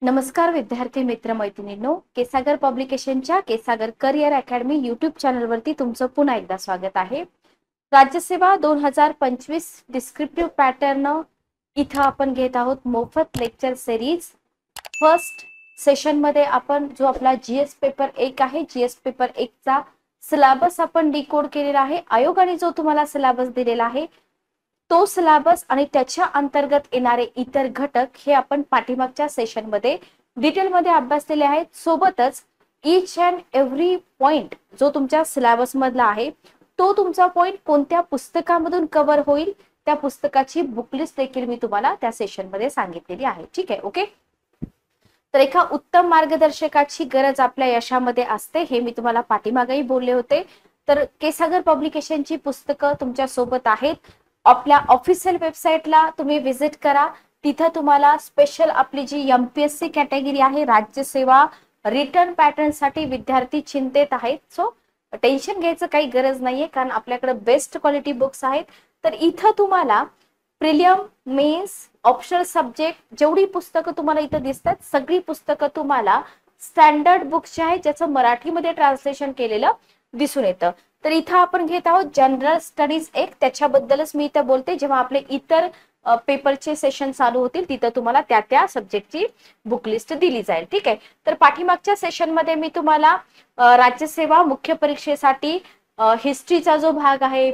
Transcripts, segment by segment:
नमस्कार विद्यार्थी मित्र मैत्रिणींनो, केसागर पब्लिकेशनच्या केसागर करिअर अकॅडमी यूट्यूब चॅनलवरती तुमचं पुन्हा एकदा स्वागत आहे. राज्यसेवा 2025 डिस्क्रिप्टिव्ह पॅटर्न इथं आपण घेत आहोत मोफत लेक्चर सिरीज. फर्स्ट सेशन मध्ये आपण जो आपला जीएस पेपर 1 आहे, जीएस पेपर 1 चा सिलेबस आपण डिकोड केलेला आहे. आयोगाने जो तुम्हाला सिलेबस दिलेला आहे तो सिलेबस आणि त्याच्या अंतर्गत येणारे इतर घटक हे आपण पाठीमागच्या सेशन मध्ये डिटेल मध्ये अभ्यासलेले आहेत. सोबतच इच अँड एव्हरी पॉइंट जो तुमच्या सिलेबस मधला आहे तो तुमचा पॉइंट कोणत्या पुस्तकामधून कव्हर होईल त्या पुस्तकाची बुकलिस्ट देखील मी तुम्हाला त्या सेशन मध्ये सांगितलेली आहे. ठीक आहे, ओके. तर एका उत्तम मार्गदर्शकाची गरज आपल्या यशामध्ये असते हे मी तुम्हाला पाठीमागेही बोलले होते. तर केसागर पब्लिकेशनची पुस्तकं तुमच्या सोबत आहेत. आपल्या ऑफिशियल वेबसाईटला तुम्ही विजिट करा. तिथं तुम्हाला स्पेशल आपली जी एमपीएससी कॅटेगरी आहे राज्यसेवा रिटर्न पॅटर्न साठी विद्यार्थी चिंतेत आहेत. सो टेन्शन घ्यायचं काही गरज नाहीये कारण आपल्याकडे बेस्ट क्वालिटी बुक्स आहेत. तर इथं तुम्हाला प्रिलियम, मेन्स, ऑप्शनल सब्जेक्ट जेवढी पुस्तकं तुम्हाला इथं दिसतात सगळी पुस्तकं तुम्हाला स्टँडर्ड बुक्सची आहेत ज्याचं मराठीमध्ये ट्रान्सलेशन केलेलं दिसून येतं. तर इथं आपण घेत आहोत जनरल स्टडीज 1, त्याच्याबद्दलच मी इथं बोलते. जेव्हा आपले इतर पेपरचे सेशन चालू होतील तिथं तुम्हाला त्या सब्जेक्टची बुक लिस्ट दिली जाईल. ठीक आहे. तर पाठीमागच्या सेशन मध्ये मी तुम्हाला राज्यसेवा मुख्य परीक्षेसाठी हिस्ट्रीचा जो भाग आहे,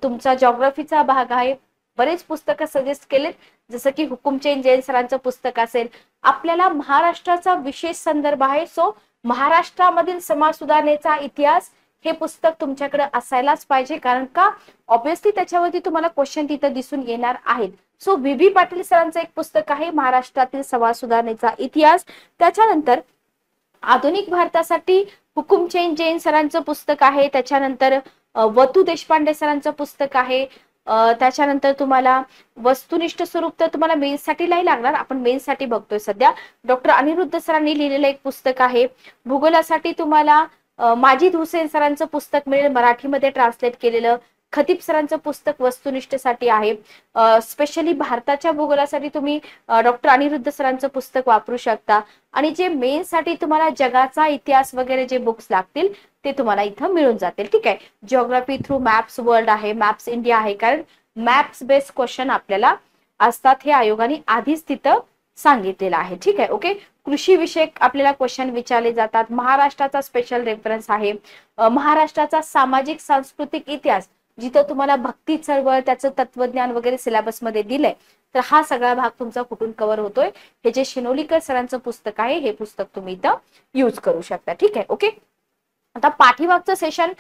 तुमचा जॉग्राफीचा भाग आहे, बरेच पुस्तकं सजेस्ट केलेत. जसं की हुकुमचंद जैन सरांचं पुस्तक असेल. आपल्याला महाराष्ट्राचा विशेष संदर्भ आहे. सो महाराष्ट्रामधील समाज सुधारणेचा इतिहास हे पुस्तक तुमच्याकडे असायलाच पाहिजे कारण का ऑब्विसली त्याच्यावरती तुम्हाला क्वेश्चन तिथं दिसून येणार आहेत. सो व्ही पाटील सरांचं एक पुस्तक आहे महाराष्ट्रातील समाज सुधारणेचा इतिहास. त्याच्यानंतर आधुनिक भारतासाठी हुकुमचंद जैन सरांचं पुस्तक आहे. त्याच्यानंतर वतू देशपांडे सरांचं पुस्तक आहे. त्याच्यानंतर तुम्हाला वस्तुनिष्ठ स्वरूप तर तुम्हाला मेन्स साठी नाही लागणार, आपण मेन्स साठी बघतोय सध्या. डॉक्टर अनिरुद्ध सरांनी लिहिलेलं एक पुस्तक आहे. भूगोलासाठी तुम्हाला माजिद हुसेन सरांचं पुस्तक मिळेल मराठीमध्ये ट्रान्सलेट केलेलं. खतीब सरांचं पुस्तक वस्तुनिष्ठसाठी आहे. स्पेशली भारताच्या भूगोलासाठी तुम्ही डॉक्टर अनिरुद्ध सरांचं पुस्तक वापरू शकता. आणि जे मेन्स साठी तुम्हाला जगाचा इतिहास वगैरे जे बुक्स लागतील ते तुम्हाला इथं मिळून जातील. ठीक आहे. जिओग्राफी थ्रू मॅप्स वर्ल्ड आहे, मॅप्स इंडिया आहे, कारण मॅप्स बेस्ड क्वेश्चन आपल्याला असतात हे आयोगाने आधीच तिथं सांगितलेलं आहे. ठीक आहे, ओके. कृषी विषयक आपल्याला क्वेश्चन विचारले जातात. महाराष्ट्राचा स्पेशल रेफरन्स आहे. महाराष्ट्राचा सामाजिक सांस्कृतिक इतिहास जिथं तुम्हाला भक्ती चळवळ त्याचं तत्वज्ञान वगैरे सिलेबस मध्ये दिलंय. तर हा सगळा भाग तुमचा कुठून कव्हर होतोय हे जे शिनोलीकर सरांचं पुस्तक आहे हे पुस्तक तुम्ही इथं यूज करू शकता. ठीक आहे, ओके. आता पाठीमागचं सेशन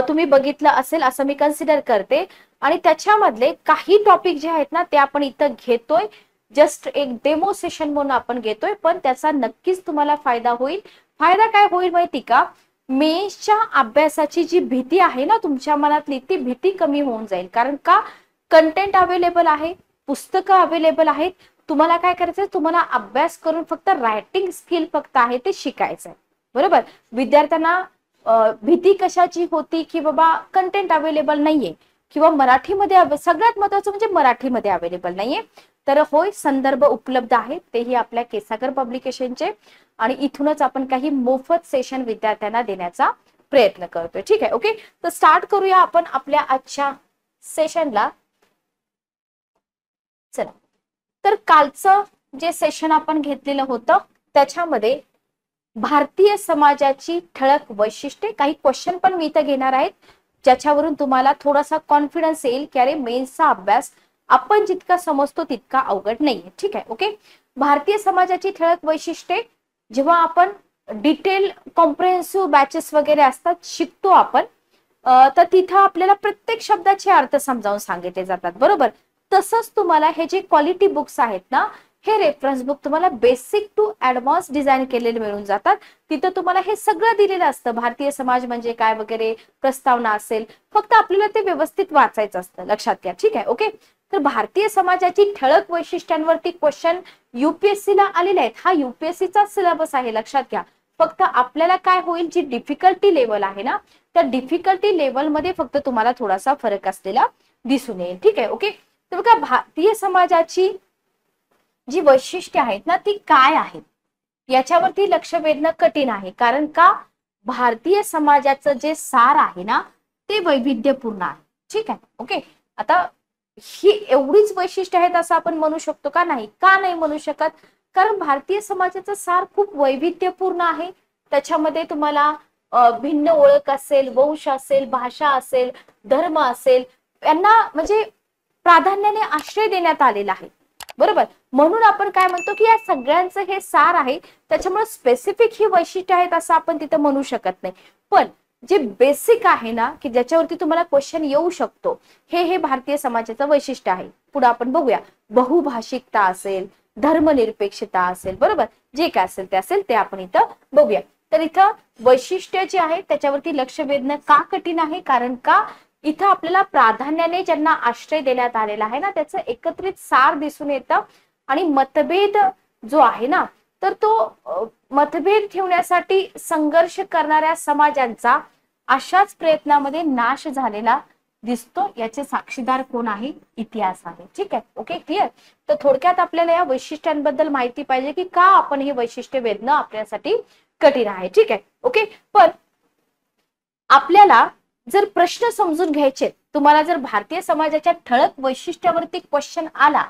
तुम्ही बघितलं असेल असं मी कन्सिडर करते आणि त्याच्यामधले काही टॉपिक जे आहेत ना ते आपण इथं घेतोय. जस्ट एक डेमो सेशन म्हणून आपण घेतोय, पण त्याचा नक्कीच तुम्हाला फायदा होईल. फायदा काय होईल माहिती का? मेन्सच्या अभ्यासाची जी भीती आहे ना तुमच्या मनातली ती भीती कमी होऊन जाईल. कारण का कंटेंट अवेलेबल आहे, पुस्तकं अवेलेबल आहेत. तुम्हाला काय करायचंय, तुम्हाला अभ्यास करून फक्त रायटिंग स्किल फक्त आहे ते शिकायचंय. बरोबर. विद्यार्थ्यांना भीती कशाची होती की बाबा कंटेंट अवेलेबल नाहीये किंवा मराठीमध्ये सगळ्यात महत्वाचं म्हणजे मराठीमध्ये अवेलेबल नाहीये. तर होय, संदर्भ उपलब्ध आहेत तेही आपल्या केसागर पब्लिकेशनचे आणि इथूनच आपण काही मोफत सेशन विद्यार्थ्यांना देण्याचा प्रयत्न करतोय. ठीक आहे, ओके. तर स्टार्ट करूया आपण आपल्या आजच्या सेशनला. चला, तर कालचं जे सेशन आपण घेतलेलं होतं त्याच्यामध्ये भारतीय समाजाची ठळक वैशिष्ट्ये काही क्वेश्चन पण मी इथं घेणार आहेत ज्याच्यावरून तुम्हाला थोडासा कॉन्फिडन्स येईल की अरे मेन्सचा अभ्यास आपण जितका समजतो तितका अवघड नाहीये. ठीक आहे, ओके. भारतीय समाजाची ठळक वैशिष्ट्ये जेव्हा आपण डिटेल कॉम्प्रिहेन्सिव्ह बॅचेस वगैरे असतात शिकतो आपण, तर तिथं आपल्याला प्रत्येक शब्दाचे अर्थ समजावून सांगितले जातात. बरोबर. तसंच तुम्हाला हे जे क्वालिटी बुक्स आहेत ना हे रेफरन्स बुक तुम्हाला बेसिक टू ऍडव्हान्स डिझाईन केलेले मिळून जातात. तिथं तुम्हाला हे सगळं दिलेलं असतं. भारतीय समाज म्हणजे काय वगैरे प्रस्तावना असेल, फक्त आपल्याला ते व्यवस्थित वाचायचं असतं. लक्षात घ्या. ठीक आहे, ओके. तर भारतीय समाजाची ठळक वैशिष्ट्यांवरती क्वेश्चन युपीएससी ला आलेले आहेत. हा युपीएससीचा सिलेबस आहे, लक्षात घ्या. फक्त आपल्याला काय होईल, जी डिफिकल्टी लेवल आहे ना त्या डिफिकल्टी लेवल मध्ये फक्त तुम्हाला थोडासा फरक असलेला दिसून येईल. ठीक आहे, ओके. तर बघा भारतीय समाजाची जी वैशिष्ट्ये आहेत ना ती काय आहेत याच्यावरती लक्ष वेधणं कठीण आहे, कारण का भारतीय समाजाचं जे सार आहे ना ते वैविध्यपूर्ण आहे. ठीक आहे, ओके. आता ही एवढीच वैशिष्ट्य आहेत असं आपण म्हणू शकतो का? नाही. का नाही म्हणू शकत? कारण भारतीय समाजाचं सार खूप वैविध्यपूर्ण आहे. त्याच्यामध्ये तुम्हाला भिन्न ओळख असेल, वंश असेल, भाषा असेल, धर्म असेल, यांना म्हणजे प्राधान्याने आश्रय देण्यात आलेला आहे. बरोबर. म्हणून आपण काय म्हणतो की या सगळ्यांचं हे सार आहे, त्याच्यामुळे स्पेसिफिक ही वैशिष्ट्य आहेत असं आपण तिथं म्हणू शकत नाही. पण जे बेसिक आहे ना की ज्याच्यावरती तुम्हाला क्वेश्चन येऊ शकतो, हे भारतीय समाजाचं वैशिष्ट्य आहे. पुढे आपण बघूया. बहुभाषिकता असेल, धर्मनिरपेक्षता असेल, बरोबर, जे काय असेल ते आपण इथं बघूया. तर इथं वैशिष्ट्य जे आहे त्याच्यावरती लक्ष वेधणं का कठीण आहे? कारण का इथं आपल्याला प्राधान्याने ज्यांना आश्रय देण्यात आलेला आहे ना त्याचं एकत्रित सार दिसून येतं. आणि मतभेद जो आहे ना तर तो मतभेद ठेवण्यासाठी संघर्ष करणाऱ्या समाजांचा अशाच प्रयत्नामध्ये नाश झालेला दिसतो. याचे साक्षीदार कोण आहे? इतिहास आहे. ठीक आहे, ओके, क्लिअर. तर थोडक्यात आपल्याला या वैशिष्ट्यांबद्दल माहिती पाहिजे की का आपण हे वैशिष्ट्य वेधणं आपल्यासाठी कठीण आहे. ठीक आहे, ओके. पण आपल्याला जर प्रश्न समजून घ्यायचे, तुम्हाला जर भारतीय समाजाच्या ठळक वैशिष्ट्यावरती क्वेश्चन आला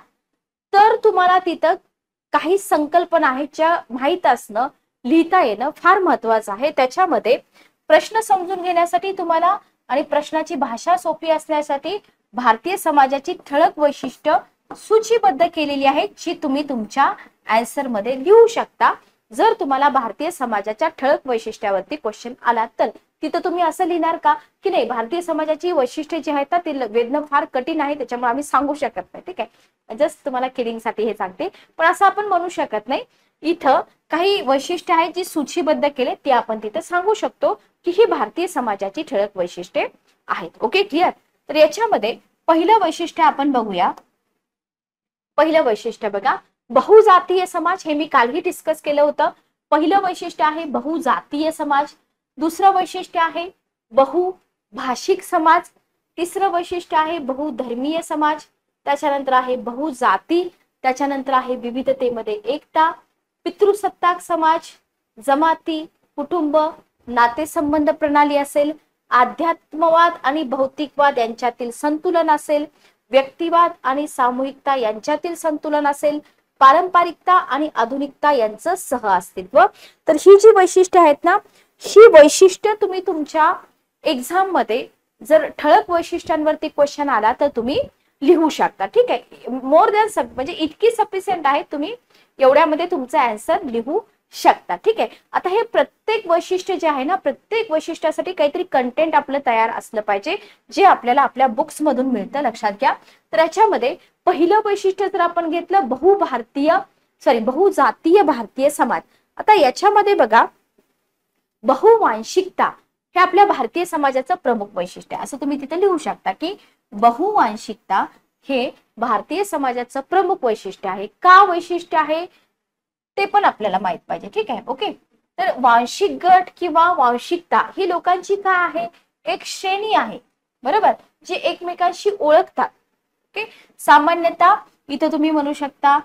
तर तुम्हाला तिथं काही संकल्पना आहेत ज्या माहित असणं, लिहिता येणं फार महत्वाचं आहे. त्याच्यामध्ये प्रश्न समजून घेण्यासाठी तुम्हाला आणि प्रश्नाची भाषा सोपी असण्यासाठी भारतीय समाजाची ठळक वैशिष्ट्य सूचीबद्ध केलेली आहे, जी तुम्ही तुमच्या आन्सर मध्ये लिहू शकता. जर तुम्हाला भारतीय समाजाच्या ठळक वैशिष्ट्यावरती क्वेश्चन आला तर तिथं तुम्ही असं लिहिणार का की नाही भारतीय समाजाची वैशिष्ट्ये जी आहेत ते वेधणं फार कठीण आहे, त्याच्यामुळे आम्ही सांगू शकत नाही. ठीक आहे, जस्ट तुम्हाला किडिंगसाठी हे सांगते. पण असं आपण म्हणू शकत नाही. इथं काही वैशिष्ट्य आहेत जी सूचीबद्ध केले ते आपण तिथे सांगू शकतो की ही भारतीय समाजाची ठळक वैशिष्ट्ये आहेत. Okay, clear. तर याच्यामध्ये पहिलं वैशिष्ट्य आपण बघूया. पहिलं वैशिष्ट्य बघा, बहुजातीय समाज. हे मी कालही डिस्कस केलं होतं. पहिलं वैशिष्ट्य आहे बहुजातीय समाज. दुसरं वैशिष्ट्य आहे बहुभाषिक समाज. तिसरं वैशिष्ट्य आहे बहुधर्मीय समाज. त्याच्यानंतर आहे बहुजाती. त्याच्यानंतर आहे विविधतेमध्ये एकता. पितृसत्ताक समाज, जमाती, कुटुंब, नातेसंबंध प्रणाली असेल, अध्यात्मवाद आणि भौतिकवाद यांच्यातील संतुलन असेल, व्यक्तिवाद आणि सामूहिकता यांच्यातील संतुलन असेल, पारंपरिकता आणि आधुनिकता यांचं सह अस्तित्व. तर ही जी वैशिष्ट्ये आहेत ना, ही वैशिष्ट्य तुम्ही तुमच्या एक्झाम मध्ये जर ठळक वैशिष्ट्यांवरती क्वेश्चन आला तर तुम्ही लिहू शकता. ठीक आहे, मोर दॅन म्हणजे इतकी सफिशियंट आहे, तुम्ही एवढ्यामध्ये तुमचा आन्सर लिहू शकता. ठीक आहे. आता हे प्रत्येक वैशिष्ट्य जे आहे ना, प्रत्येक वैशिष्ट्यासाठी काहीतरी कंटेंट आपलं तयार असलं पाहिजे, जे आपल्याला आपल्या बुक्स मधून मिळतं. लक्षात घ्या. तर याच्यामध्ये पहिलं वैशिष्ट्य जर आपण घेतलं बहुजातीय भारतीय समाज. आता याच्यामध्ये बघा, बहुवांशिकता हे आपल्या भारतीय समाजाचं प्रमुख वैशिष्ट्य आहे, असं तुम्ही तिथे लिहू शकता की बहुवांशिकता हे भारतीय समाजाचं प्रमुख वैशिष्ट्य आहे. का वैशिष्ट्य आहे ते पण आपल्याला माहित पाहिजे. ठीक आहे, ओके. तर वांशिक गट किंवा वांशिकता ही लोकांची काय आहे? एक श्रेणी आहे, बरोबर, जे एकमेकांशी ओळखतात. ओके. सामान्यतः इथं तुम्ही म्हणू शकता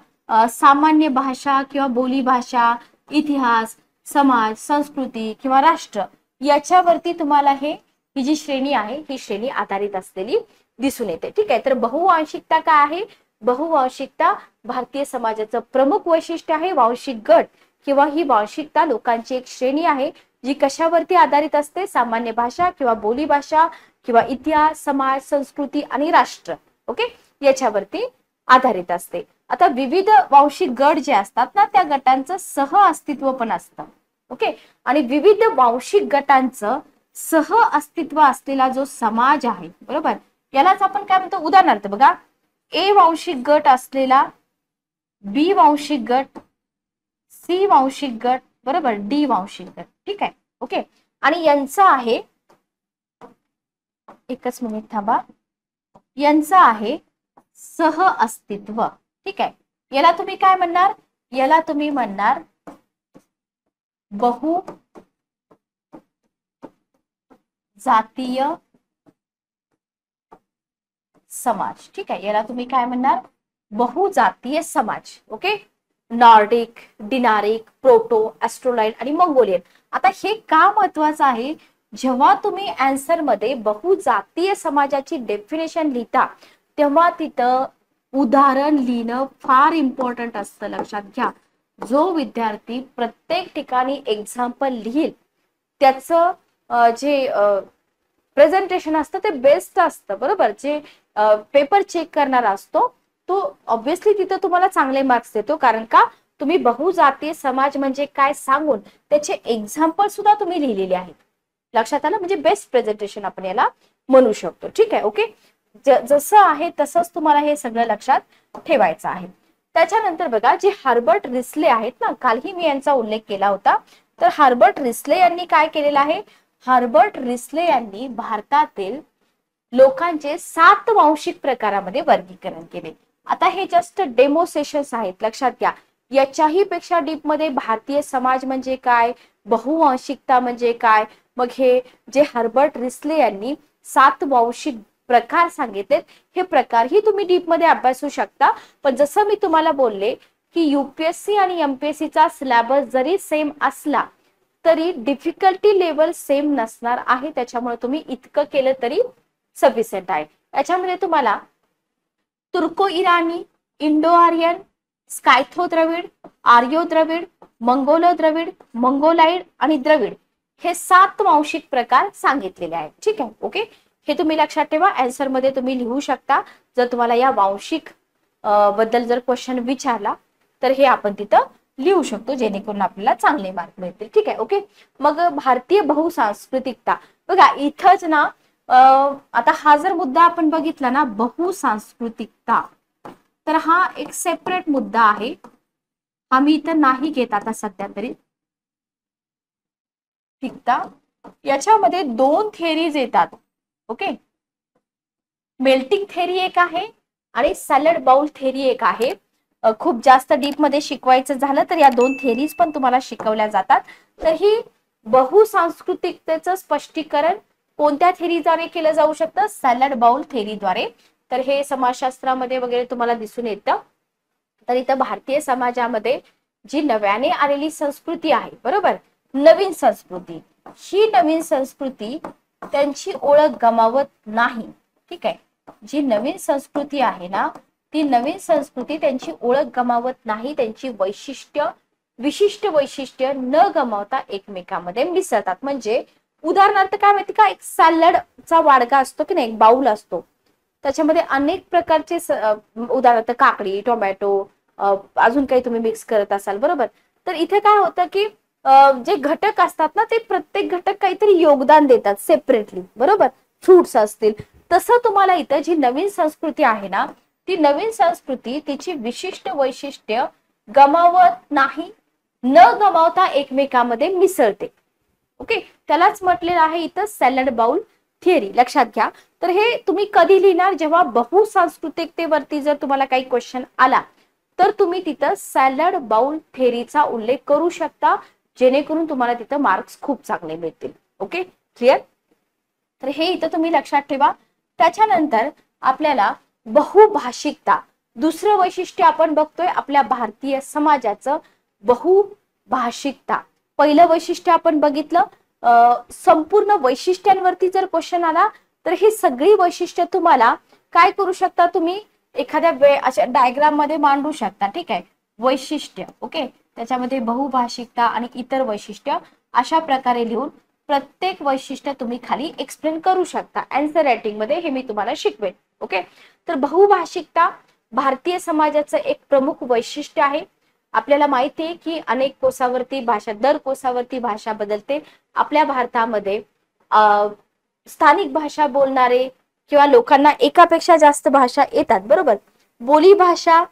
सामान्य भाषा किंवा बोली भाषा, इतिहास, समाज, संस्कृती किंवा राष्ट्र याच्यावरती तुम्हाला ही जी श्रेणी आहे ही श्रेणी आधारित असलेली दिसून येते. ठीक आहे. तर बहुवांशिकता काय आहे? बहुवांशिकता भारतीय समाजाचं प्रमुख वैशिष्ट्य आहे. वांशिक गट किंवा ही वांशिकता लोकांची एक श्रेणी आहे जी कशावरती आधारित असते? सामान्य भाषा किंवा बोली भाषा किंवा इतिहास, समाज, संस्कृती आणि राष्ट्र, ओके, याच्यावरती आधारित असते. आता विविध वांशिक गट जे असतात ना त्या गटांचं सह अस्तित्व पण असतं. ओके. आणि विविध वांशिक गटांचं सह अस्तित्व असलेला जो समाज आहे, बरोबर, यालाच आपण काय म्हणतो? उदाहरणार्थ बघा, ए वांशिक गट असलेला बी वांशिक गट, सी वांशिक गट, बरोबर, डी वांशिक गट. ठीक आहे, ओके. आणि यांचं आहे, एकच मिनिट थांबा, यांचं आहे सह अस्तित्व. ठीक आहे. याला तुम्ही काय म्हणणार? याला तुम्ही म्हणणार बहुजातीय समाज. ठीक आहे. याला तुम्ही काय म्हणणार? बहुजातीय समाज. ओके. नॉर्डिक, डिनारिक, प्रोटो, ॲस्ट्रोलाइड आणि मंगोलियन. आता हे का महत्वाचं आहे, जेव्हा तुम्ही आन्सर मध्ये बहुजातीय समाजाची डेफिनेशन लिहिता तेव्हा तिथं उदाहरण लिहिणं फार इम्पॉर्टंट असतं. लक्षात घ्या, जो विद्यार्थी प्रत्येक ठिकाणी एक्झाम्पल लिहिल त्याचं जे प्रेझेंटेशन असतं ते बेस्ट असतं, बरोबर. जे पेपर चेक करणारा असतो तो ऑब्व्हियसली तिथं तुम्हाला चांगले मार्क्स देतो, कारण का तुम्ही बहुजातीय समाज म्हणजे काय सांगून त्याचे एक्झाम्पल सुद्धा तुम्ही लिहिलेले आहेत. लक्षात आलं, म्हणजे बेस्ट प्रेझेंटेशन आपण याला म्हणू शकतो. ठीक आहे, ओके. जसं आहे तसंच तुम्हाला हे सगळं लक्षात ठेवायचं आहे. त्याच्यानंतर बघा, जे हर्बर्ट रिस्ले आहेत ना, कालही मी यांचा उल्लेख केला होता. तर हर्बर्ट रिस्ले यांनी काय केलेलं आहे, हर्बर्ट रिस्ले यांनी भारतातील लोकांचे 7 वांशिक प्रकारामध्ये वर्गीकरण केले. आता हे जस्ट डेमो सेशन्स आहेत, लक्षात घ्या. याच्याही पेक्षा डीप मध्ये भारतीय समाज म्हणजे काय, बहुवांशिकता म्हणजे काय, मग हे जे हर्बर्ट रिस्ले यांनी 7 वांशिक प्रकार सांगितलेत, हे प्रकारही तुम्ही डीप मध्ये अभ्यासू शकता. पण जसं मी तुम्हाला बोलले की युपीएससी आणि एमपीएससी चा सिलेबस जरी सेम असला तरी डिफिकल्टी लेवल सेम नसणार आहे. त्याच्यामुळे तुम्ही इतकं केलं तरी सफिशियंट आहे. याच्यामध्ये तुम्हाला Turko Irani, Indo Aryan, Scytho Dravid, Aryo Dravid, Mongolo Dravid, Mongoloid आणि द्रविड हे 7 वांशिक प्रकार सांगितलेले आहेत. ठीक आहे, ओके. हे तुम्ही लक्षात ठेवा, आन्सर मध्ये तुम्ही लिहू शकता. जर तुम्हाला या वांशिक बद्दल जर क्वेश्चन विचारला तर हे आपण तिथं लिहू शकतो, जेणेकरून आपल्याला चांगले मार्क मिळतील. ठीक आहे, ओके. मग भारतीय बहुसांस्कृतिकता बघा, इथंच ना आता हा जर मुद्दा आपण बघितला ना, बहुसांस्कृतिकता, तर हा एक सेपरेट मुद्दा आहे. हा मी इथं नाही घेत आता सध्या तरी. याच्यामध्ये 2 थेरीज येतात, ओके. मेल्टिंग थेरी एक आहे आणि सॅलड बाउल थेरी एक आहे. खूप जास्त डीप मध्ये शिकवायचं झालं तर या 2 थेरीज पण तुम्हाला शिकवल्या जातात. तर ही बहुसांस्कृतिकतेचं स्पष्टीकरण कोणत्या थेरीद्वारे केलं जाऊ शकतं, सॅलड बाउल थेरीद्वारे. तर हे समाजशास्त्रामध्ये वगैरे तुम्हाला दिसून येतं. तर इथं भारतीय समाजामध्ये जी नव्याने आलेली संस्कृती आहे, बरोबर, नवीन संस्कृती, ही नवीन संस्कृती त्यांची ओळख गमावत नाही. ठीक आहे, जी नवीन संस्कृती आहे ना, ती नवीन संस्कृती त्यांची ओळख गमावत नाही. त्यांची विशिष्ट वैशिष्ट्य न गमावता एकमेकांमध्ये मिसळतात. म्हणजे उदाहरणार्थ काय माहिती का, एक सॅलडचा वाडगा असतो की नाही, एक बाउल असतो, त्याच्यामध्ये अनेक प्रकारचे उदाहरणार्थ काकडी, टोमॅटो, अजून काही तुम्ही मिक्स करत असाल, बरोबर. तर इथे काय होतं की जे घटक असतात ना, ते प्रत्येक घटक काहीतरी योगदान देतात सेपरेटली, बरोबर. फ्रुट्स असतील. तसं तुम्हाला इथं जी नवीन संस्कृती आहे ना, ती नवीन संस्कृती तिची विशिष्ट वैशिष्ट्य गमावत नाही, न गमावता एकमेकांमध्ये मिसळते. ओके, त्यालाच म्हटलेलं आहे इथं सॅलड बाउल थिअरी. लक्षात घ्या. तर हे तुम्ही कधी लिहिणार, जेव्हा बहुसांस्कृतिकतेवरती जर तुम्हाला काही क्वेश्चन आला तर तुम्ही तिथं सॅलड बाउल थेअरीचा उल्लेख करू शकता, जेणेकरून तुम्हाला तिथं मार्क्स खूप चांगले मिळतील. Okay, clear. तर हे इथं तुम्ही लक्षात ठेवा. त्याच्यानंतर आपल्याला बहुभाषिकता, दुसरं वैशिष्ट्य आपण बघतोय आपल्या भारतीय समाजाचं, बहुभाषिकता. पहिलं वैशिष्ट्य आपण बघितलं, संपूर्ण वैशिष्ट्यांवरती जर क्वेश्चन आला तर ही सगळी वैशिष्ट्य तुम्हाला काय करू शकता, तुम्ही एखाद्या अशा डायग्राम मध्ये मांडू शकता. ठीक आहे, वैशिष्ट्य, ओके. त्याच्यामध्ये बहुभाषिकता आणि इतर वैशिष्ट्य अशा प्रकारे लिहून प्रत्येक वैशिष्ट्य तुम्ही खाली एक्सप्लेन करू शकता. आन्सर रायटिंग मध्ये हे मी तुम्हाला शिकवेन. ओके, तर बहुभाषिकता भारतीय समाजाचं एक प्रमुख वैशिष्ट्य आहे. आपल्याला माहिती आहे की अनेक कोसावरती भाषा, दर कोसावरती भाषा बदलते. आपल्या भारतामध्ये स्थानिक भाषा बोलणारे किंवा लोकांना एकापेक्षा जास्त भाषा येतात, बरोबर. बोली भाषा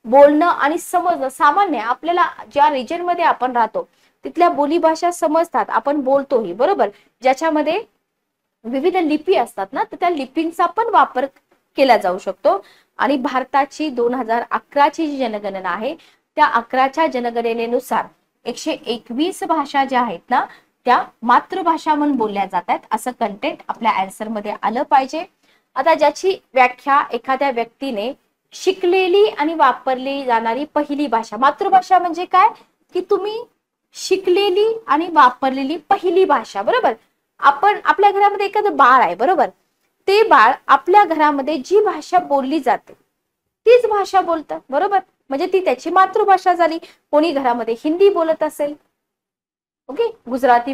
बोलणं आणि समजणं सामान्य, आपल्याला ज्या रिजन मध्ये आपण राहतो तिथल्या बोली भाषा समजतात, आपण बोलतोही, बरोबर. ज्याच्यामध्ये विविध लिपी असतात ना, तर त्या लिपींचा पण वापर केला जाऊ शकतो. आणि भारताची 2011ची जी जनगणना आहे, त्या 11च्या जनगणनेनुसार 121 भाषा ज्या आहेत ना, त्या मातृभाषा म्हणून बोलल्या जातात. असं कंटेंट आपल्या आन्सर मध्ये आलं पाहिजे. आता ज्याची व्याख्या एखाद्या व्यक्तीने शिकलेली आणि वापरली जाणारी पहिली भाषा. मातृभाषा म्हणजे काय, की तुम्ही शिकलेली आणि वापरलेली पहिली भाषा. बरोबर. आपण आपल्या घरामध्ये एखादं बाळ आहे, बरोबर, ते बाळ आपल्या घरामध्ये जी भाषा बोलली जाते तीच भाषा बोलतं. बरोबर. म्हणजे ती त्याची मातृभाषा झाली. कोणी घरामध्ये हिंदी बोलत असेल, ओके, गुजराती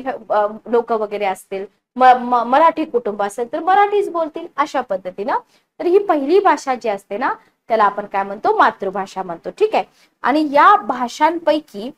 लोक वगैरे असतील, मराठी कुटुंब असेल तर मराठीच बोलतील, अशा पद्धतीनं. तर ही पहिली भाषा जी असते ना, त्याला आपण काय म्हणतो, मातृभाषा म्हणतो. ठीक आहे. आणि या भाषांपैकी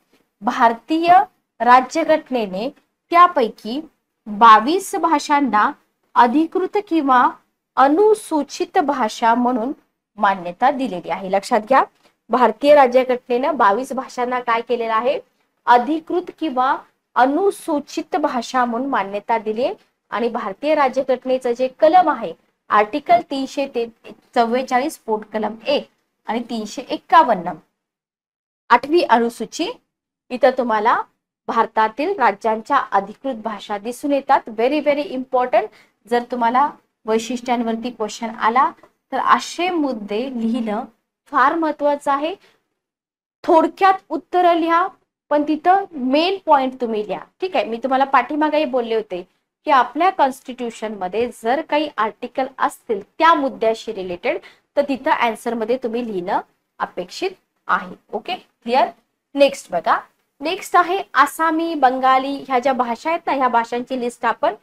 भारतीय राज्यघटनेने त्यापैकी 22 भाषांना अधिकृत किंवा अनुसूचित भाषा म्हणून मान्यता दिलेली आहे. लक्षात घ्या, भारतीय राज्यघटनेनं 22 भाषांना काय केलेलं आहे, अधिकृत किंवा अनुसूचित भाषा म्हणून मान्यता दिली. आणि भारतीय राज्यघटनेचं जे कलम आहे, आर्टिकल 344 पोट कलम 1 आणि 351, 8वी अनुसूची, इथं तुम्हाला भारतातील राज्यांच्या अधिकृत भाषा दिसून येतात. Very very important. जर तुम्हाला वैशिष्ट्यांवरती क्वेश्चन आला तर असे मुद्दे लिहिणं फार महत्वाचं आहे. थोडक्यात उत्तर लिहा, पण तिथं मेन पॉइंट तुम्ही लिहा. ठीक आहे. मी तुम्हाला पाठीमागेही बोलले होते की आपल्या कॉन्स्टिट्यूशन मध्ये जर काही आर्टिकल असतील त्या मुद्द्याशी रिलेटेड, तर तिथं आन्सर मध्ये तुम्ही लिहिणं अपेक्षित आहे. Okay, clear. नेक्स्ट बघा, नेक्स्ट आहे आसामी, बंगाली. ह्या ज्या भाषा आहेत ना, ह्या भाषांची लिस्ट आपण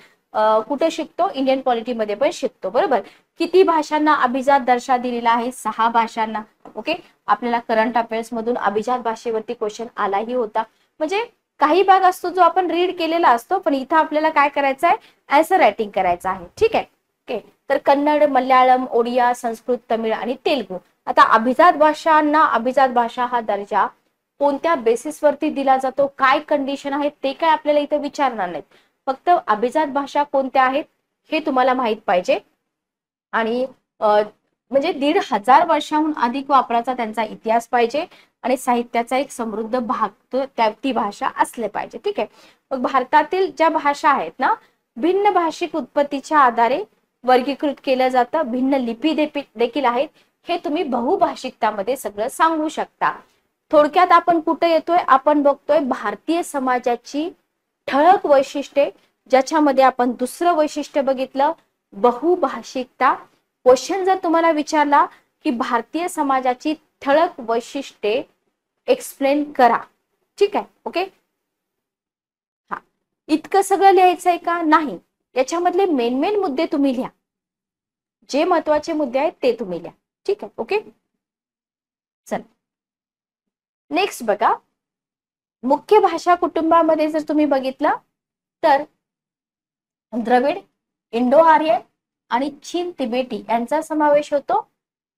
कुठे शिकतो, इंडियन पॉलिटी मध्ये पण शिकतो. बरोबर. किती भाषांना अभिजात दर्जा दिलेला आहे, 6 भाषांना. ओके, आपल्याला करंट अफेअर्स मधून अभिजात भाषेवरती क्वेश्चन आलाही होता. म्हणजे काही भाग असतो जो आपण रीड केलेला असतो, पण इथं आपल्याला काय करायचं आहे, आन्सर रायटिंग करायचं आहे. ठीक आहे. ओके, तर कन्नड, मल्याळम, ओडिया, संस्कृत, तमिळ आणि तेलुगू. आता अभिजात भाषांना अभिजात भाषा हा दर्जा कोणत्या बेसिसवरती दिला जातो, काय कंडिशन आहे, ते काय आपल्याला इथं विचारणार नाहीत. फक्त अभिजात भाषा कोणत्या आहेत हे तुम्हाला माहित पाहिजे. आणि म्हणजे 1500 वर्षांहून अधिक वापराचा त्यांचा इतिहास पाहिजे आणि साहित्याचा एक समृद्ध भाग ती भाषा असले पाहिजे. ठीक आहे. मग भारतातील ज्या भाषा आहेत ना, भिन्न भाषिक उत्पत्तीच्या आधारे वर्गीकृत केलं जातं. भिन्न लिपी देखील आहेत. हे तुम्ही बहुभाषिकतामध्ये सगळं सांगू शकता. थोडक्यात आपण कुठे येतोय, आपण बघतोय भारतीय समाजाची ठळक वैशिष्ट्ये, ज्याच्यामध्ये आपण दुसरं वैशिष्ट्य बघितलं, बहुभाषिकता. क्वेश्चन जर तुम्हाला विचारला की भारतीय समाजाची ठळक वैशिष्ट्ये एक्सप्लेन करा, ठीक आहे. ओके, हा, इतकं सगळं लिहायचंय का, नाही. याच्यामधले मेन मुद्दे तुम्ही लिहा, जे महत्वाचे मुद्दे आहेत ते तुम्ही लिहा. ठीक आहे. ओके, चल नेक्स्ट बघा, मुख्य भाषा कुटुंबामध्ये जर तुम्ही बघितलं तर द्रविड, इंडो आर्यन आणि चीन तिबेटी यांचा समावेश होतो.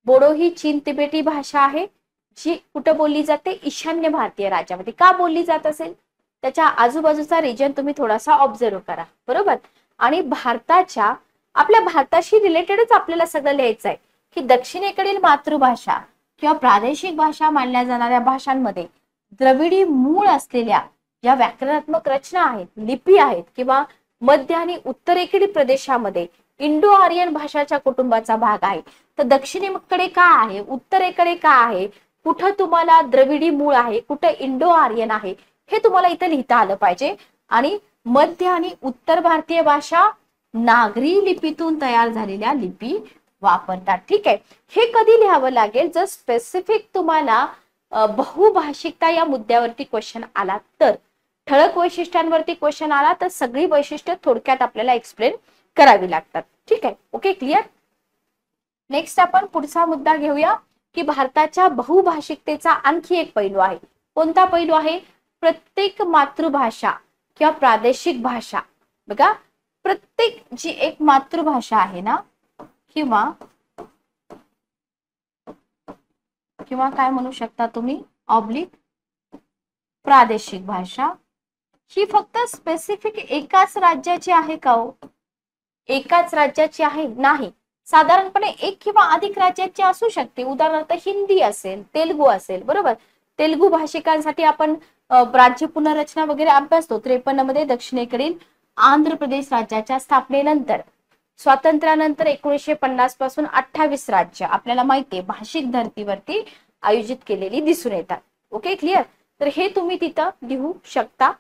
बोडो ही चीन तिबेटी भाषा आहे, जी कुठं बोलली जाते, ईशान्य भारतीय राज्यामध्ये. का बोलली जात असेल, त्याच्या आजूबाजूचा रिजन तुम्ही थोडासा ऑब्झर्व करा. बरोबर. आणि भारताच्या, आपल्या भारताशी रिलेटेडच आपल्याला सगळं लिहायचं आहे की दक्षिणेकडील मातृभाषा किंवा प्रादेशिक भाषा मानल्या जाणाऱ्या भाषांमध्ये द्रविडी मूळ असलेल्या ज्या व्याकरणात्मक रचना आहेत, लिपी आहेत, किंवा मध्य आणि उत्तरेकडील प्रदेशामध्ये इंडो आर्यन भाषाच्या कुटुंबाचा भाग आहे. तर दक्षिणेकडे काय आहे, उत्तरेकडे काय आहे, कुठं तुम्हाला द्रविडी मूळ आहे, कुठं इंडो आर्यन आहे, हे तुम्हाला इथं लिहिता आलं पाहिजे. आणि मध्य आणि उत्तर भारतीय भाषा नागरी लिपीतून तयार झालेल्या लिपी वापरतात. ठीक आहे. हे कधी लिहावं लागेल, जर स्पेसिफिक तुम्हाला बहुभाषिकता या मुद्द्यावरती क्वेश्चन आला तर. ठळक वैशिष्ट्यांवरती क्वेश्चन आला तर सगळी वैशिष्ट्ये थोडक्यात आपल्याला एक्सप्लेन करावी लागतात. ठीक आहे. Okay, clear. नेक्स्ट आपण पुढचा मुद्दा घेऊया की भारताच्या बहुभाषिकतेचा आणखी एक पैलू आहे. कोणता पैलू आहे, प्रत्येक मातृभाषा किंवा प्रादेशिक भाषा. बघा, प्रत्येक जी एक मातृभाषा आहे ना, किंवा काय म्हणू शकता तुम्ही, ऑब्लिक प्रादेशिक भाषा, ही फक्त स्पेसिफिक एकाच राज्याची आहे का हो, एकाच राज्याची आहे नाही. साधारणपणे एक किंवा अधिक राज्याची असू शकते. उदाहरणार्थ हिंदी असेल, तेलुगू असेल. बरोबर. तेलुगू भाषिकांसाठी आपण राज्य पुनर्रचना वगैरे अभ्यासतो. 53 मध्ये दक्षिणेकडील आंध्र प्रदेश राज्याच्या स्थापनेनंतर स्वातंत्र्यानंतर 1950 पासून 28 राज्य आपल्याला माहितीये भाषिक धर्तीवरती आयोजित केलेली दिसून येतात. Okay, clear. तर हे तुम्ही तिथं लिहू शकता.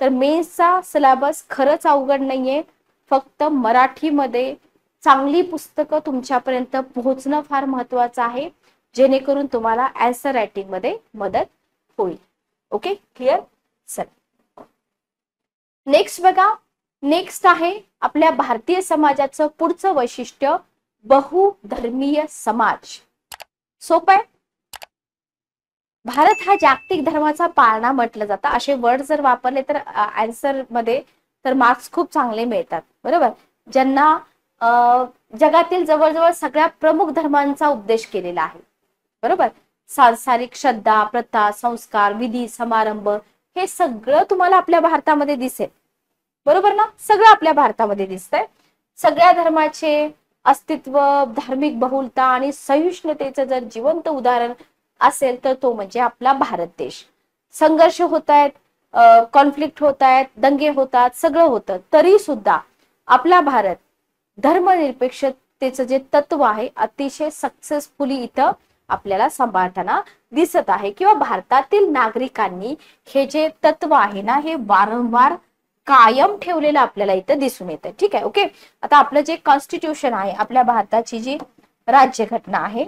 तर मेन्सचा सिलेबस खरंच अवघड नाहीये, फक्त मराठीमध्ये चांगली पुस्तकं तुमच्यापर्यंत पोहोचणं फार महत्वाचं आहे, जेणेकरून तुम्हाला आन्सर रायटिंग मध्ये मदत होईल. Okay, clear. चल नेक्स्ट बघा. नेक्स्ट आहे आपल्या भारतीय समाजाचं पुढचं वैशिष्ट्य बहुधर्मीय समाज. सोपं आहे. भारत हा जागतिक धर्माचा पाळणा म्हटलं जातं. असे वर्ड जर वापरले तर आन्सर मध्ये तर मार्क्स खूप चांगले मिळतात. बरोबर. ज्यांना जगातील जवळजवळ सगळ्या प्रमुख धर्मांचा उपदेश केलेला आहे. बरोबर. सांसारिक श्रद्धा, प्रथा, संस्कार, विधी, समारंभ हे सगळं तुम्हाला आपल्या भारतामध्ये दिसेल. बरोबर ना. सगळं आपल्या भारतामध्ये दिसतंय. सगळ्या धर्माचे अस्तित्व, धार्मिक बहुलता आणि सहिष्णुतेचं जर जिवंत उदाहरण असेल तर तो म्हणजे आपला भारत देश. संघर्ष होत आहेत, कॉन्फ्लिक्ट होत आहेत, दंगे होतात, सगळं होतं, तरी सुद्धा आपला भारत धर्मनिरपेक्षतेचं जे तत्व आहे अतिशय सक्सेसफुली इथं आपल्याला सांभाळताना दिसत आहे, किंवा भारतातील नागरिकांनी हे जे तत्व आहे ना हे वारंवार कायम ठेवलेलं आपल्याला इथं दिसून येतं. ठीक आहे. ओके. आता आपलं जे कॉन्स्टिट्यूशन आहे, आपल्या भारताची जी राज्यघटना आहे,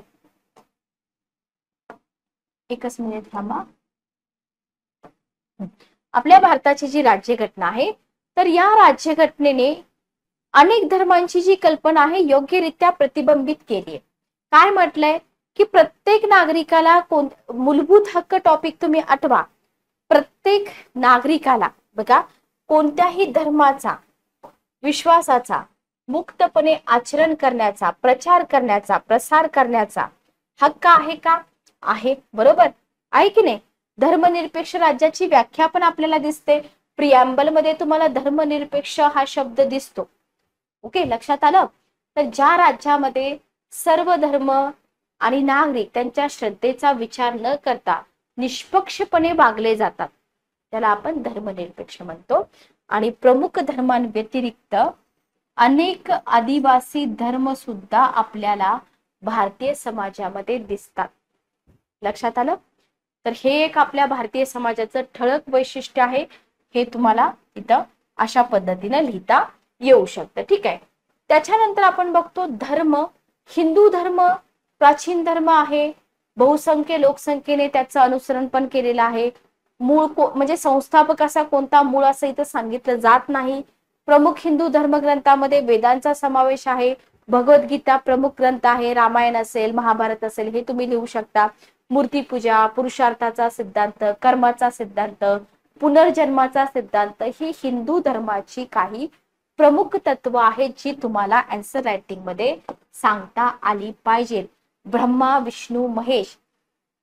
एकच मिनिट थांबा. आपल्या भारताची जी राज्यघटना आहे, तर या राज्यघटनेने अनेक धर्मांची जी कल्पना आहे योग्यरित्या प्रतिबिंबित केली आहे. काय म्हटलंय की प्रत्येक नागरिकाला मूलभूत हक्क टॉपिक तुम्ही आठवा. प्रत्येक नागरिकाला बघा कोणत्याही धर्माचा, विश्वासाचा मुक्तपणे आचरण करण्याचा, प्रचार करण्याचा, प्रसार करण्याचा हक्क आहे का? आहे. बरोबर आहे की नाही. धर्मनिरपेक्ष राज्याची व्याख्या पण आपल्याला दिसते. प्रिअम्बल मध्ये तुम्हाला धर्मनिरपेक्ष हा शब्द दिसतो. ओके, लक्षात आलं. तर ज्या राज्यामध्ये सर्व धर्म आणि नागरिक त्यांच्या श्रद्धेचा विचार न करता निष्पक्षपणे वागले जातात त्याला आपण धर्मनिरपेक्ष म्हणतो. आणि प्रमुख धर्मांव्यतिरिक्त अनेक आदिवासी धर्म सुद्धा आपल्याला भारतीय समाजामध्ये दिसतात. लक्षात आलं. तर हे एक आपल्या भारतीय समाजाचं ठळक वैशिष्ट्य आहे. हे तुम्हाला इथं अशा पद्धतीने लिहिता येऊ शकतं. ठीक आहे. त्याच्यानंतर आपण बघतो धर्म. हिंदू धर्म प्राचीन धर्म आहे. बहुसंख्य लोकसंख्येने त्याचं अनुसरण पण केलेलं आहे. मूळ म्हणजे संस्थापक असा कोणता मूळ असं इथं सांगितलं जात नाही. प्रमुख हिंदू धर्मग्रंथामध्ये वेदांचा समावेश आहे. भगवद्गीता प्रमुख ग्रंथ आहे. रामायण असेल, महाभारत असेल हे तुम्ही लिहू शकता. मूर्तीपूजा, पुरुषार्थाचा सिद्धांत, कर्माचा सिद्धांत, पुनर्जन्माचा सिद्धांत ही हिंदू धर्माची काही प्रमुख तत्व आहेत जी तुम्हाला आन्सर रायटिंग मध्ये सांगता आली पाहिजे. ब्रह्मा, विष्णू, महेश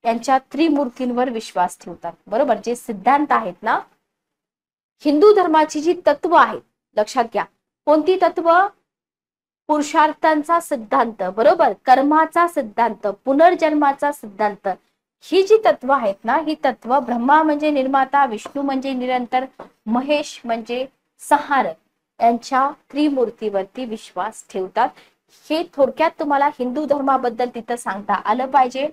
यांच्या त्रिमूर्तींवर विश्वास ठेवतात. बरोबर. जे सिद्धांत आहेत ना हिंदू धर्माची जी तत्व आहेत, लक्षात घ्या. कोणती तत्व? पुरुषार्थांचा सिद्धांत, बरोबर, कर्माचा सिद्धांत, पुनर्जन्माचा सिद्धांत, ही जी तत्व आहेत ना ही तत्व ब्रह्मा म्हणजे निर्माता, विष्णू म्हणजे निरंतर, महेश म्हणजे संहारक यांच्या त्रिमूर्तीवरती विश्वास ठेवतात. हे थोडक्यात तुम्हाला हिंदू धर्माबद्दल तिथं सांगता आलं पाहिजे.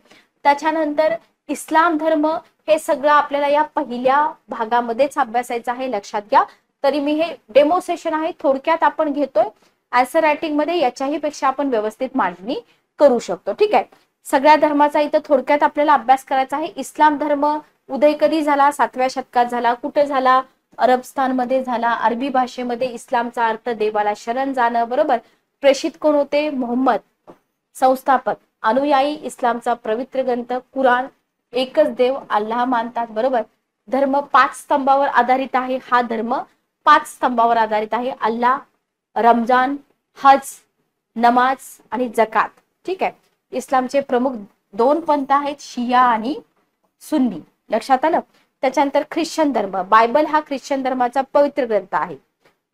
त्याच्यानंतर इस्लाम धर्म हे सगळं आपल्याला या पहिल्या भागामध्येच अभ्यासायचं आहे. लक्षात घ्या. तरी मी हे डेमो सेशन आहे, थोडक्यात आपण घेतोय. आन्सर रायटिंग मध्ये याच्याही पेक्षा आपण व्यवस्थित मांडणी करू शकतो. ठीक आहे. सगळ्या धर्माचा इथं थोडक्यात आपल्याला अभ्यास करायचा आहे. इस्लाम धर्म उदय कधी झाला? 7व्या शतकात झाला. कुठे झाला? अरबस्थानमध्ये झाला. अरबी भाषेमध्ये इस्लामचा अर्थ देवाला शरण जाणं. बरोबर. प्रेषित कोण होते? मोहम्मद. संस्थापक अनुयायी इस्लामचा पवित्र ग्रंथ कुराण. एकच देव अल्लाह मानतात. बरोबर. धर्म 5 स्तंभावर आधारित आहे. हा धर्म 5 स्तंभावर आधारित आहे. अल्लाह, रमजान, हज, नमाज आणि जकात. ठीक आहे. इस्लामचे प्रमुख 2 पंथ आहेत, शिया आणि सुन्नी. लक्षात आलं. त्याच्यानंतर ख्रिश्चन धर्म. बायबल हा ख्रिश्चन धर्माचा पवित्र ग्रंथ आहे.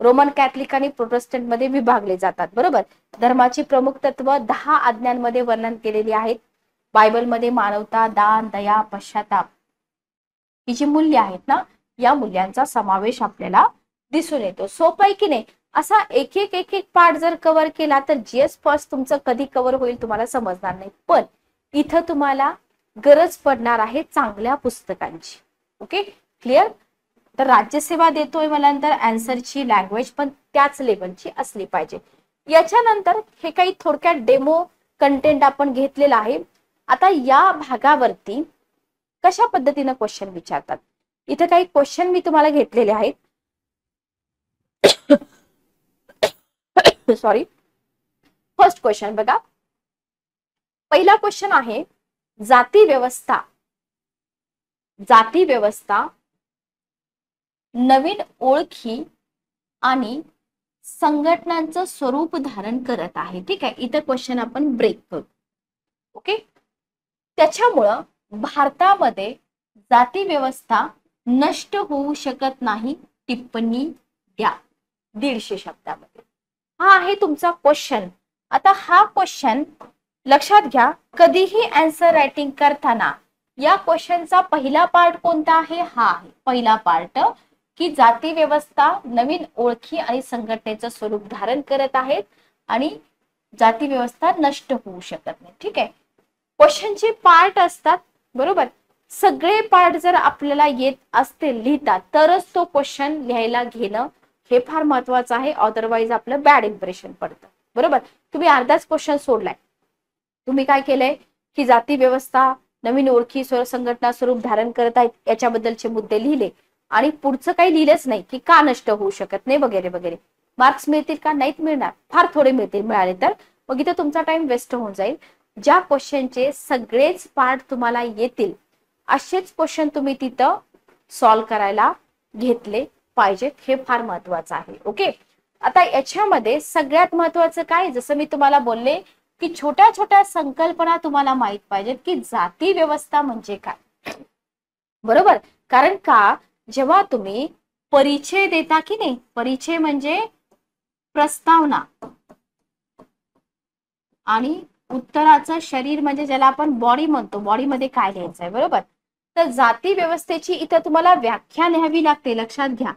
रोमन कॅथलिक आणि प्रोटेस्टंट मध्ये विभागले जातात. बरोबर. धर्माची प्रमुख तत्व 10 आज्ञांमध्ये वर्णन केलेली आहेत. बायबलमध्ये मानवता, दान, दया, पश्चाताप ही जी मूल्य आहेत ना या मूल्यांचा समावेश आपल्याला दिसून येतो. सोपं आहे की नाही. असा एक एक पार्ट जर कव्हर केला तर जीएस फर्स्ट तुमचं कधी कव्हर होईल तुम्हाला समजणार नाही. पण इथं तुम्हाला गरज पडणार आहे चांगल्या पुस्तकांची. Okay, clear. तर राज्यसेवा देतोय मला नंतर आन्सरची लँग्वेज पण त्याच लेवलची असली पाहिजे. याच्यानंतर हे काही थोडक्यात डेमो कंटेंट आपण घेतलेलं आहे. आता या भागावरती कशा पद्धतीने क्वेश्चन विचारतात, इथे काही क्वेश्चन मी तुम्हाला घेतलेले आहेत. सॉरी. फर्स्ट क्वेश्चन बघा. पहिला क्वेश्चन आहे जाती व्यवस्था. जाती व्यवस्था नवीन ओळखी आणि संघटनांचं स्वरूप धारण करत आहे. ठीक आहे, इथं क्वेश्चन आपण ब्रेक करू. ओके, त्याच्यामुळं भारतामध्ये जाती व्यवस्था नष्ट होऊ शकत नाही. टिप्पणी द्या 150 शब्दामध्ये. हा आहे तुमचा क्वेश्चन. आता हा क्वेश्चन लक्षात घ्या, कधीही आन्सर रायटिंग करताना या क्वेश्चनचा पहिला पार्ट कोणता आहे, हा आहे पहिला पार्ट, की जाती व्यवस्था नवीन ओळखी आणि संघटनेचं स्वरूप धारण करत आहेत आणि जाती व्यवस्था नष्ट होऊ शकत नाही. ठीक आहे, क्वेश्चनचे पार्ट असतात बरोबर. सगळे पार्ट जर आपल्याला येत असतील लिहिता तरच तो क्वेश्चन लिहायला घेणं हे फार महत्वाचं आहे. अदरवाईज आपलं बॅड इम्प्रेशन पडतं बरोबर. तुम्ही अर्धाच क्वेश्चन सोडलाय. तुम्ही काय केलंय की जाती व्यवस्था नवीन ओळखी संघटना स्वरूप धारण करत आहेत याच्याबद्दलचे मुद्दे लिहिले आणि पुढचं काही लिहिलंच नाही की का नष्ट होऊ शकत नाही वगैरे वगैरे. मार्क्स मिळतील का, नाहीत मिळणार, फार थोडे मिळतील. मिळाले तर मग इथे तुमचा टाइम वेस्ट होऊन जाईल. ज्या क्वेश्चनचे सगळेच पार्ट तुम्हाला येतील असेच क्वेश्चन तुम्ही तिथं सॉल्व्ह करायला घेतले पाहिजेत. हे फार महत्वाचं आहे. ओके, आता याच्यामध्ये सगळ्यात महत्वाचं काय, जसं मी तुम्हाला बोलले की छोट्या छोट्या संकल्पना तुम्हाला माहित पाहिजेत की जाती व्यवस्था म्हणजे काय बरोबर. कारण का जेव्हा तुम्ही परिचय देता की नाही, परिचय म्हणजे प्रस्तावना आणि उत्तराचं शरीर म्हणजे ज्याला आपण बॉडी म्हणतो, बॉडीमध्ये काय लिहायचंय बरोबर. तर जाती व्यवस्थेची इथं तुम्हाला व्याख्या लिहावी लागते. लक्षात घ्या,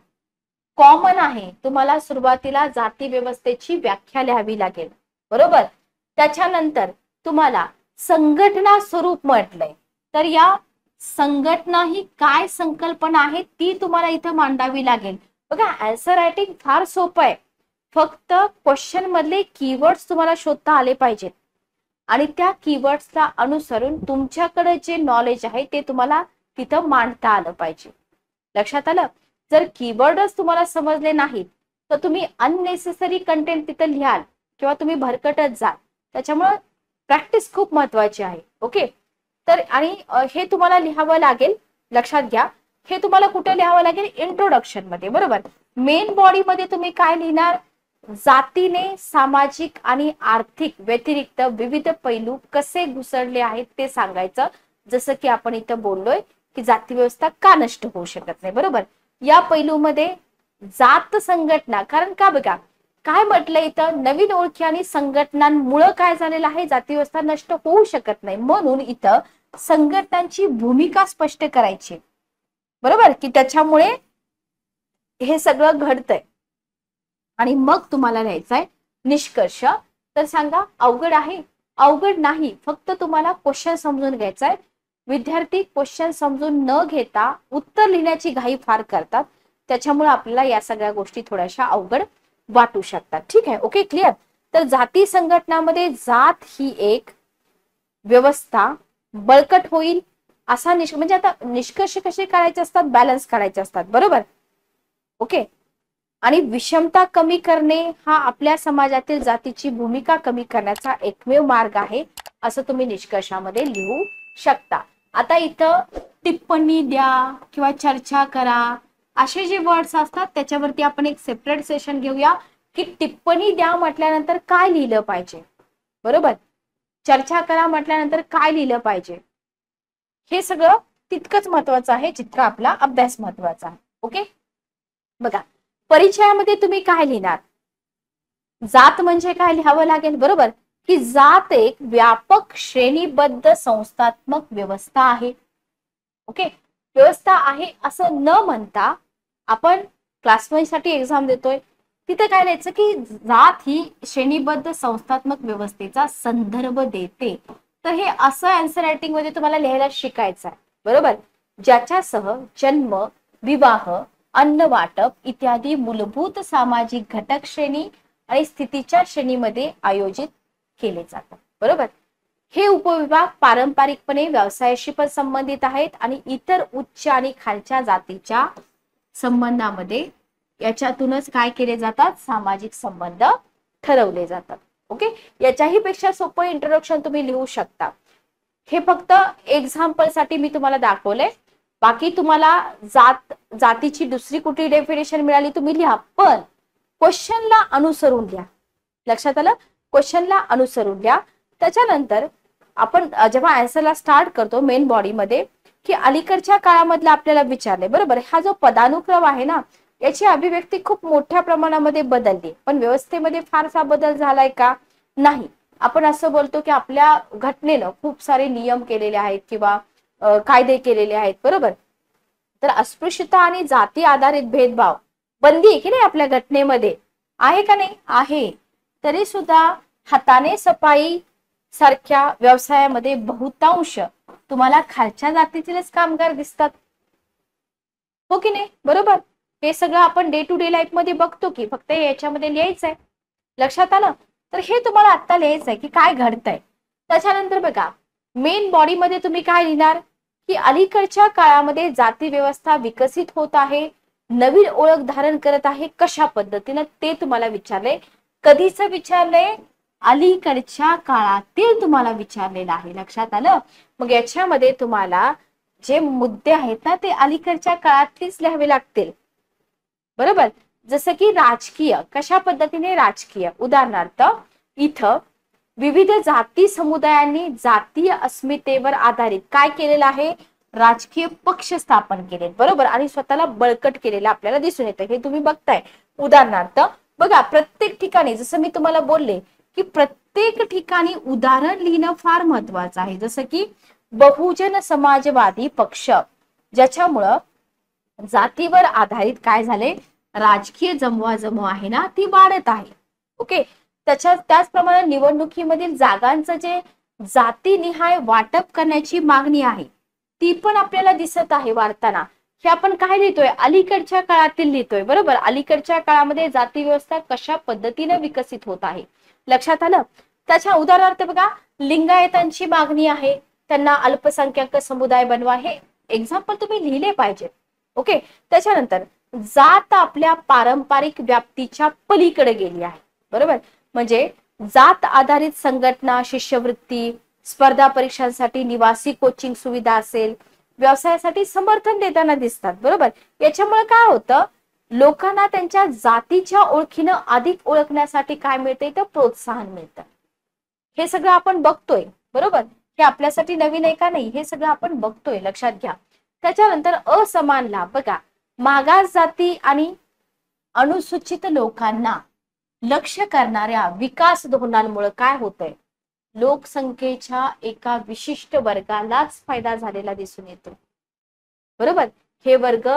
कॉमन आहे, तुम्हाला सुरुवातीला जाती व्यवस्थेची व्याख्या लिहावी लागेल बरोबर. त्याच्यानंतर तुम्हाला संघटना स्वरूप म्हटलंय तर या संघटना ही काय संकल्पना आहे ती तुम्हाला इथं मांडावी लागेल. बघा, आन्सर रायटिंग फार सोपं आहे. फक्त क्वेश्चन मधले कीवर्ड्स तुम्हाला शोधता आले पाहिजेत आणि त्या कीवर्ड्सला अनुसरून तुमच्याकडे जे नॉलेज आहे ते तुम्हाला तिथं मांडता आलं पाहिजे. लक्षात आलं. जर कीवर्डच तुम्हाला समजले नाहीत तर तुम्ही अननेसेसरी कंटेंट तिथं लिहाल किंवा तुम्ही भरकटत जाल. त्याच्यामुळे प्रॅक्टिस खूप महत्वाची आहे. ओके, तर आणि हे तुम्हाला लिहावं लागेल. लक्षात घ्या, हे तुम्हाला कुठे लिहावं लागेल, इंट्रोडक्शन मध्ये बरोबर. मेन बॉडी मध्ये तुम्ही काय लिहिणार, जातीने सामाजिक आणि आर्थिक व्यतिरिक्त विविध पैलू कसे घुसळले आहेत ते सांगायचं. जसं की आपण इथं बोललोय की जाती व्यवस्था का नष्ट होऊ शकत नाही बरोबर. या पैलूमध्ये जात संघटना, कारण का बघा काय म्हटलं इथं, नवीन ओळखी आणि संघटनांमुळे काय झालेलं आहे, जाती व्यवस्था नष्ट होऊ शकत नाही. म्हणून इथं संघटनांची भूमिका स्पष्ट करायची बरोबर, की त्याच्यामुळे हे सगळं घडतंय. आणि मग तुम्हाला लिहायचंय निष्कर्ष. तर सांगा अवघड आहे, अवघड नाही, फक्त तुम्हाला क्वेश्चन समजून घ्यायचाय. विद्यार्थी क्वेश्चन समजून न घेता उत्तर लिहिण्याची घाई फार करतात, त्याच्यामुळे आपल्याला या सगळ्या गोष्टी थोड्याशा अवघड वाटू शकतात. ठीक आहे, ओके, क्लिअर. तर जाती संघटनामध्ये जात ही एक व्यवस्था बळकट होईल असा म्हणजे आता निष्कर्ष कसे काढायचे असतात, बॅलन्स काढायचे असतात बरोबर. ओके, आणि विषमता कमी करणे हा आपल्या समाजातील जातीची भूमिका कमी करण्याचा एकमेव मार्ग आहे असं तुम्ही निष्कर्षामध्ये लिहू शकता. आता इथं टिप्पणी द्या किंवा चर्चा करा असे जे वर्ड्स असतात त्याच्यावरती आपण एक सेपरेट सेशन घेऊया की टिप्पणी द्या म्हटल्यानंतर काय लिहिलं पाहिजे बरोबर, चर्चा करा म्हटल्यानंतर काय लिहिलं पाहिजे, हे सगळं तितकंच महत्वाचं आहे जितका आपला अभ्यास महत्वाचा आहे. ओके, बघा परिचयामध्ये तुम्ही काय लिहिणार, जात म्हणजे काय लिहावं लागेल बरोबर, की जात एक व्यापक श्रेणीबद्ध संस्थात्मक व्यवस्था आहे. ओके, व्यवस्था आहे असं न म्हणता आपण क्लास 1 साठी एक्झाम देतोय, तिथे काय लिहायचं की जात ही श्रेणीबद्ध संस्थात्मक व्यवस्थेचा संदर्भ देते. तर हे असं आन्सर रायटिंग मध्ये तुम्हाला लिहायला शिकायचं आहे, बरोबर. ज्याच्यासह जन्म, विवाह, अन्न वाटप इत्यादी मूलभूत सामाजिक घटक श्रेणी आणि स्थितीच्या श्रेणीमध्ये आयोजित केले जातात, बरोबर. हे उपविभाग पारंपरिकपणे व्यवसायाशी पण संबंधित आहेत आणि इतर उच्च आणि खालच्या जातीच्या संबंधामध्ये याच्यातूनच काय केले जातात, सामाजिक संबंध ठरवले जातात. ओके, याच्याही पेक्षा सोपं इंट्रोडक्शन तुम्ही लिहू शकता. हे फक्त एक्झाम्पल साठी मी तुम्हाला दाखवलंय. बाकी तुम्हाला जातीची दुसरी कुठली डेफिनेशन मिळाली तुम्ही लिहा, पण क्वेश्चनला अनुसरून लिहा. लक्षात आलं? क्वेश्चनला अनुसरून लिहा. त्याच्यानंतर आपण जेव्हा आन्सरला स्टार्ट करतो मेन बॉडीमध्ये, की अलीकडच्या काळामधला आपल्याला विचारले, बरोबर. हा जो पदानुक्रम आहे ना, याची अभिव्यक्ती खूप मोठ्या प्रमाणामध्ये बदलली, पण व्यवस्थेमध्ये फारसा बदल झालाय का? नाही. आपण असं बोलतो की आपल्या घटनेनं खूप सारे नियम केलेले आहेत किंवा कायदे केलेले आहेत, बरोबर. तर अस्पृश्यता आणि जाती आधारित भेदभाव बंदी आहे की नाही आपल्या घटनेमध्ये, आहे का नाही? आहे. तरी सुद्धा हाताने सफाई सारख्या व्यवसायामध्ये बहुतांश तुम्हाला खालच्या जातीतीलच कामगार दिसतात, हो की नाही? बरोबर. हे सगळं आपण डे टू डे लाईफ मध्ये बघतो की फक्त याच्यामध्ये लिहायचंय. लक्षात आलं? तर हे तुम्हाला आता लिहायचंय की काय घडतंय. त्याच्यानंतर बघा मेन बॉडी मध्ये तुम्ही काय लिहिणार, की अलीकडच्या काळामध्ये जाती व्यवस्था विकसित होत आहे, नवीन ओळख धारण करत आहे, कशा पद्धतीनं ते तुम्हाला विचारले. कधीच विचारले? अलीकडच्या काळातील तुम्हाला विचारलेलं आहे. लक्षात आलं? मग याच्यामध्ये तुम्हाला जे मुद्दे आहेत ना ते अलीकडच्या काळातलीच लिहावे लागतील, बरोबर. जसं की राजकीय, कशा पद्धतीने राजकीय. उदाहरणार्थ इथं विविध जाती समुदायांनी जातीय अस्मितेवर आधारित काय केलेलं आहे, राजकीय पक्ष स्थापन केले, बरोबर, आणि स्वतःला बळकट केलेलं आपल्याला दिसून येतं. हे तुम्ही बघताय. उदाहरणार्थ बघा प्रत्येक ठिकाणी जसं मी तुम्हाला बोलले की प्रत्येक ठिकाणी उदाहरण लिहिणं फार महत्वाचं आहे. जसं की बहुजन समाजवादी पक्ष, ज्याच्यामुळं जातीवर आधारित काय झाले, राजकीय जमवाजमव आहे ना ती वाढत आहे. ओके, त्याचप्रमाणे निवडणुकीमधील जागांचं जे जातीनिहाय वाटप करण्याची मागणी आहे ती पण आपल्याला दिसत आहे वाढताना. हे आपण काय लिहितोय, अलीकडच्या काळातील लिहितोय, बरोबर. अलीकडच्या काळामध्ये जाती व्यवस्था कशा पद्धतीने विकसित होत आहे. लक्षात आलं? त्याच्या उदाहरणार्थ बघा लिंगायतांची मागणी आहे, त्यांना अल्पसंख्याक समुदाय बनवा. हे एक्झाम्पल तुम्ही लिहिले पाहिजे. ओके, त्याच्यानंतर जात आपल्या पारंपरिक व्याप्तीच्या पलीकडे गेली आहे, बरोबर. म्हणजे जात आधारित संघटना, शिष्यवृत्ती, स्पर्धा परीक्षांसाठी निवासी कोचिंग सुविधा असेल, व्यवसायासाठी समर्थन देताना दिसतात, बरोबर. याच्यामुळे काय होतं, लोकांना त्यांच्या जातीच्या ओळखीनं अधिक ओळखण्यासाठी काय मिळते, तर प्रोत्साहन मिळतं. हे सगळं आपण बघतोय, बरोबर. हे आपल्यासाठी नवीन आहे का? नाही, हे सगळं आपण बघतोय, लक्षात घ्या. त्याच्यानंतर असमान लाभ बघा, मागास जाती आणि अनुसूचित लोकांना लक्ष करणाऱ्या विकास धोरणांमुळे काय होतंय, लोकसंख्येच्या एका विशिष्ट वर्गालाच फायदा झालेला दिसून येतो, बरोबर. हे वर्ग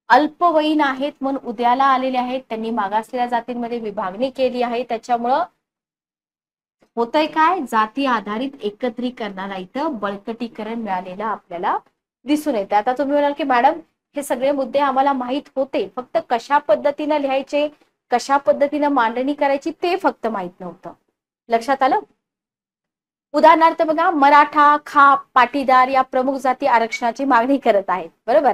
अल्पवयीन आहेत म्हणून उद्याला आलेले आहेत, त्यांनी मागासलेल्या जातींमध्ये विभागणी केली आहे. त्याच्यामुळं होतंय काय, जाती आधारित एकत्रीकरणाला इथं बळकटीकरण मिळालेलं आपल्याला दिसून येते. आता तुम्ही म्हणाल की मॅडम हे सगळे मुद्दे आम्हाला माहित होते, फक्त कशा पद्धतीनं लिहायचे, कशा पद्धतीनं मांडणी करायची ते फक्त माहित नव्हतं. लक्षात आलं? उदाहरणार्थ बघा मराठा, खाप, पाटीदार या प्रमुख जाती आरक्षणाची मागणी करत आहेत, बरोबर.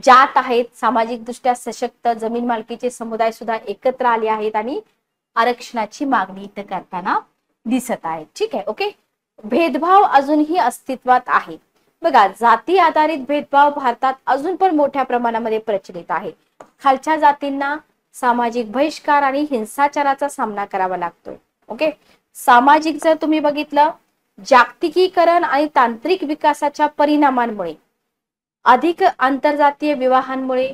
जात आहेत, सामाजिक दृष्ट्या सशक्त जमीन मालकीचे समुदाय सुद्धा एकत्र आले आहेत आणि आरक्षणाची मागणी इथं करताना दिसत आहेत. ठीक आहे. ओके, भेदभाव अजूनही अस्तित्वात आहे. बघा जाती आधारित भेदभाव भारतात अजून पण मोठ्या प्रमाणामध्ये प्रचलित आहे. खालच्या जातींना सामाजिक बहिष्कार आणि हिंसाचाराचा सामना करावा लागतोय. ओके, सामाजिक जर तुम्ही बघितलं, जागतिकीकरण आणि तांत्रिक विकासाच्या परिणामांमुळे, अधिक आंतरजातीय विवाहांमुळे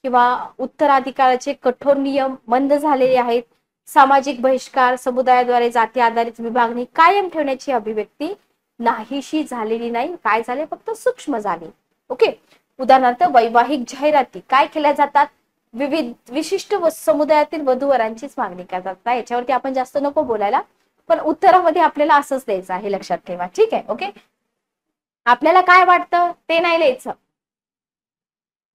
किंवा उत्तराधिकाराचे कठोर नियम मंद झालेले आहेत, सामाजिक बहिष्कार, समुदायाद्वारे जाती आधारित विभागणी कायम ठेवण्याची अभिव्यक्ती नाहीशी झालेली नाही. काय झाले, फक्त सूक्ष्म झाले. ओके, उदाहरणार्थ वैवाहिक जाहिराती काय केल्या जातात, विविध विशिष्ट समुदायातील वधूवरांचीच मागणी करतात. याच्यावरती आपण जास्त नको बोलायला, पण उत्तरामध्ये आपल्याला असंच द्यायचं आहे, लक्षात ठेवा. ठीक आहे, ओके. आपल्याला काय वाटतं ते नाही लिहायचं,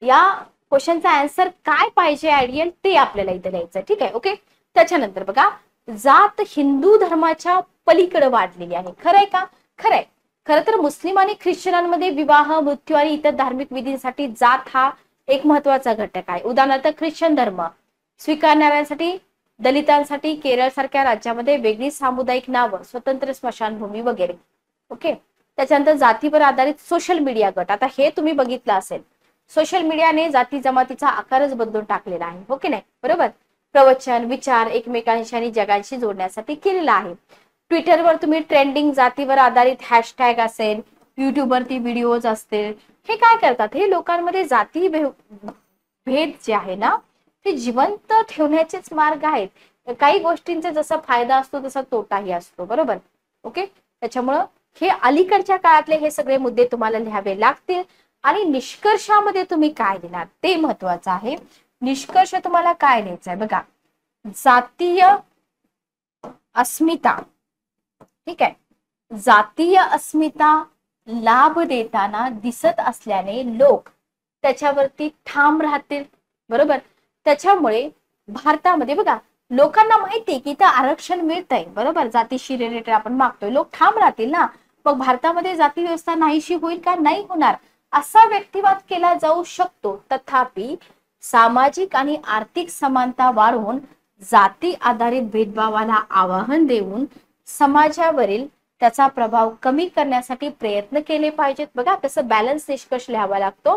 या क्वेश्चनचा आन्सर काय पाहिजे आयडियल ते आपल्याला इथे लिहायचं. ठीक आहे, ओके. त्याच्यानंतर बघा, जात हिंदू धर्माच्या पलीकडे वाढलेली आहे, खरंय का? खरंय. खरं तर मुस्लिम आणि ख्रिश्चनांमध्ये विवाह, मृत्यू आणि इतर धार्मिक विधींसाठी जात हा एक महत्वाचा घटक आहे. उदाहरणार्थ ख्रिश्चन धर्म स्वीकारणाऱ्यांसाठी, दलितांसाठी केरळ सारख्या राज्यामध्ये वेगळी सामुदायिक नावं, स्वतंत्र स्मशानभूमी वगैरे. ओके. त्याच्यानंतर जातीवर आधारित सोशल मीडिया गट, आता हे तुम्ही बघितलं असेल, सोशल मीडियाने जाती जमातीचा आकारच बदलून टाकलेला आहे, हो की नाही? बरोबर. प्रवचन, विचार एकमेकांशी आणि जगांशी जोडण्यासाठी केलेला आहे. ट्विटरवर तुम्ही ट्रेंडिंग जातीवर आधारित हॅशटॅग असेल, युट्यूबवरती व्हिडिओज असतील, हे काय करतात, हे लोकांमध्ये जाती भेद जे आहे ना ते जिवंत ठेवण्याचेच मार्ग आहेत. काही गोष्टींचा जसा फायदा असतो तसा तोटाही असतो, बरोबर. ओके. त्याच्यामुळं हे अलीकडच्या काळातले हे सगळे मुद्दे तुम्हाला लिहावे लागतील. आणि निष्कर्षामध्ये तुम्ही काय लिहिणार ते महत्वाचं आहे. निष्कर्ष तुम्हाला काय लिहायचं आहे बघा, जातीय अस्मिता. ठीक आहे, जातीय अस्मिता लाभ देताना दिसत असल्याने लोक त्याच्यावरती ठाम राहतील, बरोबर. त्याच्यामुळे भारतामध्ये बघा, लोकांना माहिती की इथं आरक्षण मिळतंय, बरोबर, जातीशी रिलेटेड आपण मागतोय, लोक ठाम राहतील ना. मग भारतामध्ये जाती व्यवस्था नाहीशी होईल का? नाही होणार, असा व्यक्तिवाद केला जाऊ शकतो. तथापि सामाजिक आणि आर्थिक समानता वाढवून जाती आधारित भेदभावाला आवाहन देऊन समाजावरील त्याचा प्रभाव कमी करण्यासाठी प्रयत्न केले पाहिजेत. बघा कसं बॅलन्स निष्कर्ष लिहावा लागतो.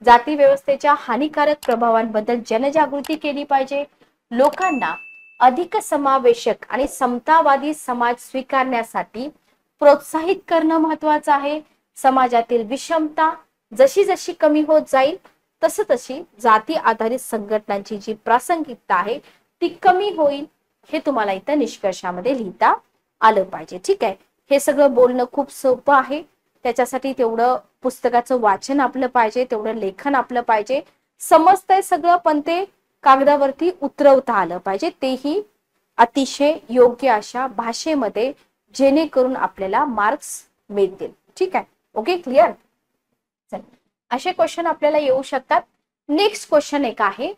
जाती व्यवस्थेच्या हानिकारक प्रभावांबद्दल जनजागृती केली पाहिजे. लोकांना अधिक समावेशक आणि समतावादी समाज स्वीकारण्यासाठी प्रोत्साहित करणं महत्वाचं आहे. समाजातील विषमता जशी जशी कमी होत जाईल तसं तशी जाती आधारित संघटनांची जी प्रासंगिकता आहे ती कमी होईल, हे तुम्हाला इथं निष्कर्षामध्ये लिहिता आलं पाहिजे. ठीक आहे, हे सगळं बोलणं खूप सोपं आहे. त्याच्यासाठी तेवढं पुस्तकाचं वाचन आपलं पाहिजे, तेवढं लेखन आपलं पाहिजे. समजतंय सगळं, पण ते कागदावरती उतरवता आलं पाहिजे, तेही अतिशय योग्य अशा भाषेमध्ये, जेणेकरून आपल्याला मार्क्स मिळतील. ठीक आहे, ओके, क्लिअर. असे क्वेश्चन आपल्याला येऊ शकतात. नेक्स्ट क्वेश्चन एक आहे,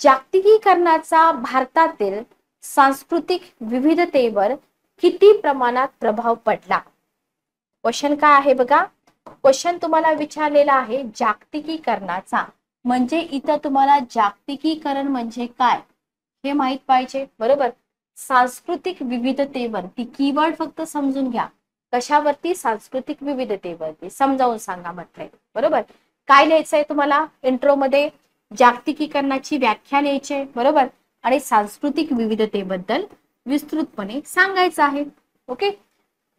जागतिकीकरणाचा भारतातील सांस्कृतिक विविधतेवर किती प्रमाणात प्रभाव पडला? क्वेश्चन काय आहे बघा, क्वेश्चन तुम्हाला विचारलेला आहे जागतिकीकरणाचा, म्हणजे इथं तुम्हाला जागतिकीकरण म्हणजे काय हे माहित पाहिजे, बरोबर. सांस्कृतिक विविधतेवरती कीवर्ड फक्त समजून घ्या. कशावरती? सांस्कृतिक विविधतेवरती. समजावून सांगा म्हटलंय, बरोबर. काय लिहायचंय तुम्हाला इंट्रो मध्ये? जागतिकीकरणाची व्याख्या लिहायची, बरोबर, आणि सांस्कृतिक विविधतेबद्दल विस्तृतपणे सांगायचं आहे. ओके.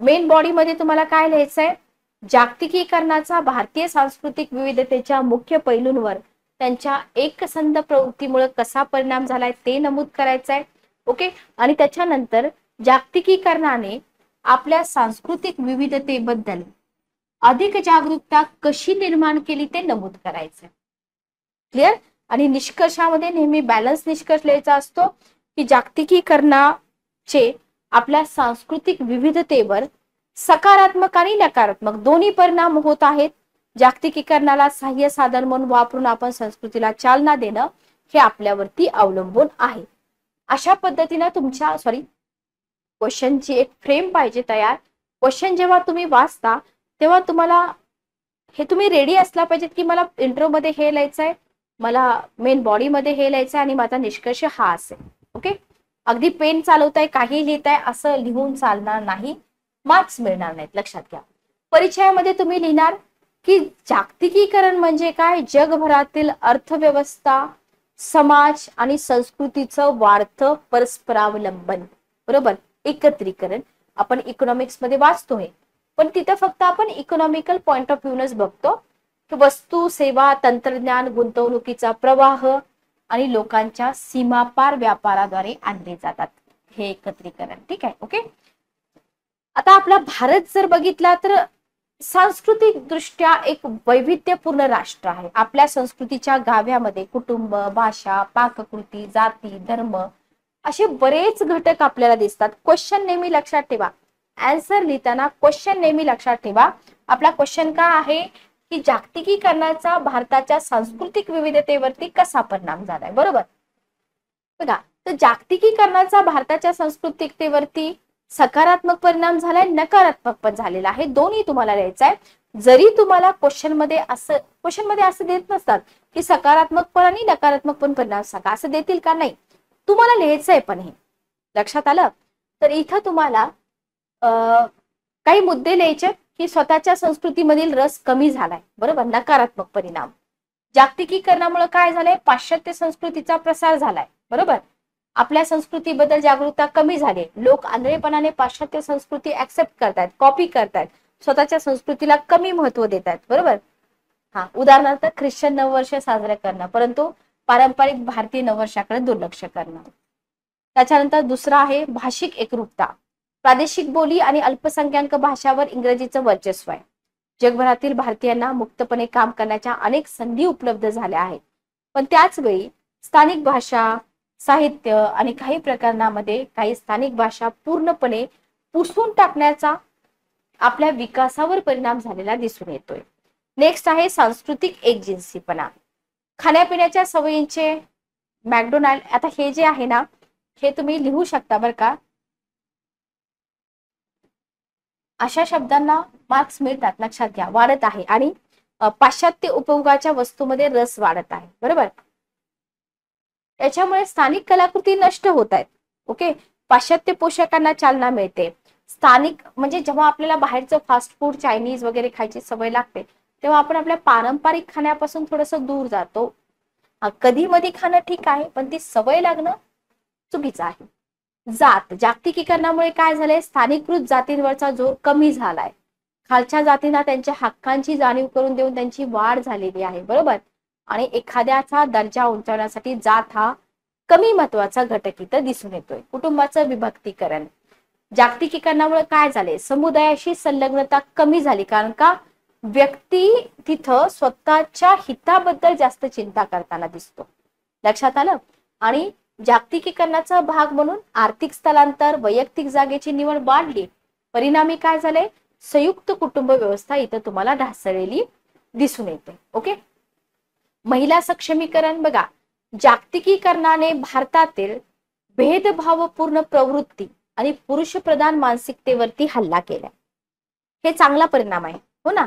मेन बॉडी मध्ये तुम्हाला काय लिहायचंय? जागतिकीकरणाचा भारतीय सांस्कृतिक विविधतेच्या मुख्य पैलूंवर त्यांच्या एकसंध प्रवृत्तीमुळे कसा परिणाम झालाय ते नमूद करायचंय. ओके. आणि त्याच्यानंतर जागतिकीकरणाने आपल्या सांस्कृतिक विविधतेबद्दल अधिक जागरूकता कशी निर्माण केली ते नमूद करायचंय. क्लिअर. आणि निष्कर्षामध्ये नेहमी बॅलन्स निष्कर्ष लिहायचा असतो की जागतिकीकरणाचे आपल्या सांस्कृतिक विविधतेवर सकारात्मक आणि नकारात्मक दोन्ही परिणाम होत आहेत. जागतिकीकरणाला सहाय्य साधन म्हणून वापरून आपण संस्कृतीला चालना देणं हे आपल्यावरती अवलंबून आहे. अशा पद्धतीनं तुमच्या क्वेश्चनची एक फ्रेम पाहिजे तयार. क्वेश्चन जेव्हा तुम्ही वाचता तेव्हा तुम्हाला हे तुम्ही रेडी असला पाहिजेत की मला इंट्रो मध्ये हे लिहायचंय, मला मेन बॉडी मध्ये हे लिहायचंय आणि माझा निष्कर्ष हा असेल. ओके. अगदी पेन चालवताय काही लिहिताय असं लिहून चालणार नाही, मार्क्स मिळणार नाहीत, लक्षात घ्या. परिचयामध्ये तुम्ही लिहिणार की जागतिकीकरण म्हणजे काय? जगभरातील अर्थव्यवस्था, समाज आणि संस्कृतीचं वाढतं परस्परावलंबन, बरोबर. एकत्रीकरण आपण इकॉनॉमिक्स मध्ये वाचतोय, पण तिथं फक्त आपण इकॉनॉमिकल पॉइंट ऑफ व्ह्यूनच बघतो की वस्तू, सेवा, तंत्रज्ञान, गुंतवणुकीचा प्रवाह आणि लोकांच्या सीमापार व्यापाराद्वारे आणले जातात, हे एकत्रीकरण. ठीक आहे, ओके. आता आपला भारत जर बघितला तर सांस्कृतिक दृष्ट्या एक वैविध्यपूर्ण राष्ट्र आहे. आपल्या संस्कृतीच्या गाभ्यामध्ये कुटुंब, भाषा, पाककृती, जाती, धर्म असे बरेच घटक आपल्याला दिसतात. क्वेश्चन नेहमी लक्षात ठेवा. आन्सर लिहिताना क्वेश्चन नेहमी लक्षात ठेवा. आपला क्वेश्चन काय आहे की जागतिकीकरणाचा भारताच्या सांस्कृतिक विविधतेवरती कसा परिणाम झालाय. बरोबर. बघा, तर जागतिकीकरणाचा भारताच्या सांस्कृतिकतेवरती सकारात्मक परिणाम झालाय, नकारात्मक पण झालेला आहे. दोन्ही तुम्हाला लिहायचं आहे. जरी तुम्हाला क्वेश्चन मध्ये असं देत नसतात की सकारात्मक पण आणि नकारात्मक पण परिणाम सांगा, असं देतील का? नाही, तुम्हाला लिहायचंय. पण हे लक्षात आलं. तर इथं तुम्हाला काही मुद्दे लिहायचे की स्वतःच्या संस्कृतीमधील रस कमी झालाय. बरोबर, नकारात्मक परिणाम. जागतिकीकरणामुळे काय झालंय, पाश्चात्य संस्कृतीचा प्रसार झालाय. बरोबर, आपल्या संस्कृतीबद्दल जागरूकता कमी झाली. लोक आंधळेपणाने पाश्चात्य संस्कृती ऍक्सेप्ट करतायत, कॉपी करतायत, स्वतःच्या संस्कृतीला कमी महत्व देत आहेत. बरोबर. उदाहरणार्थ ख्रिश्चन नववर्ष साजरे करणं, परंतु पारंपरिक भारतीय नववर्षाकडे दुर्लक्ष करणं. त्याच्यानंतर दुसरा आहे भाषिक एकरूपता. प्रादेशिक बोली आणि अल्पसंख्याक भाषावर इंग्रजीचं वर्चस्व आहे. जगभरातील भारतीयांना मुक्तपणे काम करण्याच्या अनेक संधी उपलब्ध झाल्या आहेत, पण त्याच वेळी स्थानिक भाषा, साहित्य आणि काही प्रकरणामध्ये काही स्थानिक भाषा पूर्णपणे पुसून टाकण्याचा आपल्या विकासावर परिणाम झालेला दिसून येतोय. नेक्स्ट आहे सांस्कृतिक एकजिन्सीपणा. खाण्यापिण्याच्या सवयींचे मॅकडोनाल्ड, आता हे जे आहे ना, हे तुम्ही लिहू शकता बरं का. अशा शब्दांना मार्क्स मिळतात, लक्षात घ्या. वाढत आहे आणि पाश्चात्य उपभोगाच्या वस्तूमध्ये रस वाढत आहे. बरोबर. त्याच्यामुळे स्थानिक कलाकृती नष्ट होत आहेत. ओके. पाश्चात्य पोषाखांना चालना मिळते. स्थानिक म्हणजे जेव्हा आपल्याला बाहेरचं फास्ट फूड, चायनीज वगैरे खायची सवय लागते, तेव्हा आपण आपल्या पारंपरिक खाण्यापासून थोडस दूर जातो. कधी मधी खाणं ठीक आहे, पण ती सवय लागणं चुकीचं आहे. जागतिकीकरणामुळे काय झालंय, स्थानिकृत जातींवरचा जोर कमी झालाय. खालच्या जातींना त्यांच्या हक्कांची जाणीव करून देऊन त्यांची वाढ झालेली आहे. बरोबर. आणि एखाद्याचा दर्जा उंचावण्यासाठी जात हा कमी महत्वाचा घटक इथं दिसून येतोय. कुटुंबाचं विभक्तीकरण. जागतिकीकरणामुळे काय झाले, समुदायाशी संलग्नता कमी झाली, कारण का व्यक्ती तिथं स्वतःच्या हिताबद्दल जास्त चिंता करताना दिसतो. लक्षात आलं. आणि जागतिकीकरणाचा भाग म्हणून आर्थिक स्थलांतर, वैयक्तिक जागेची निवड वाढली. परिणामी काय झाले, संयुक्त कुटुंब व्यवस्था इथं तुम्हाला ढासळलेली दिसून येते. ओके. महिला सक्षमीकरण. बघा, जागतिकीकरणाने भारतातील भेदभावपूर्ण प्रवृत्ती आणि पुरुष प्रधान मानसिकतेवरती हल्ला केलाय. हे चांगला परिणाम आहे, हो ना.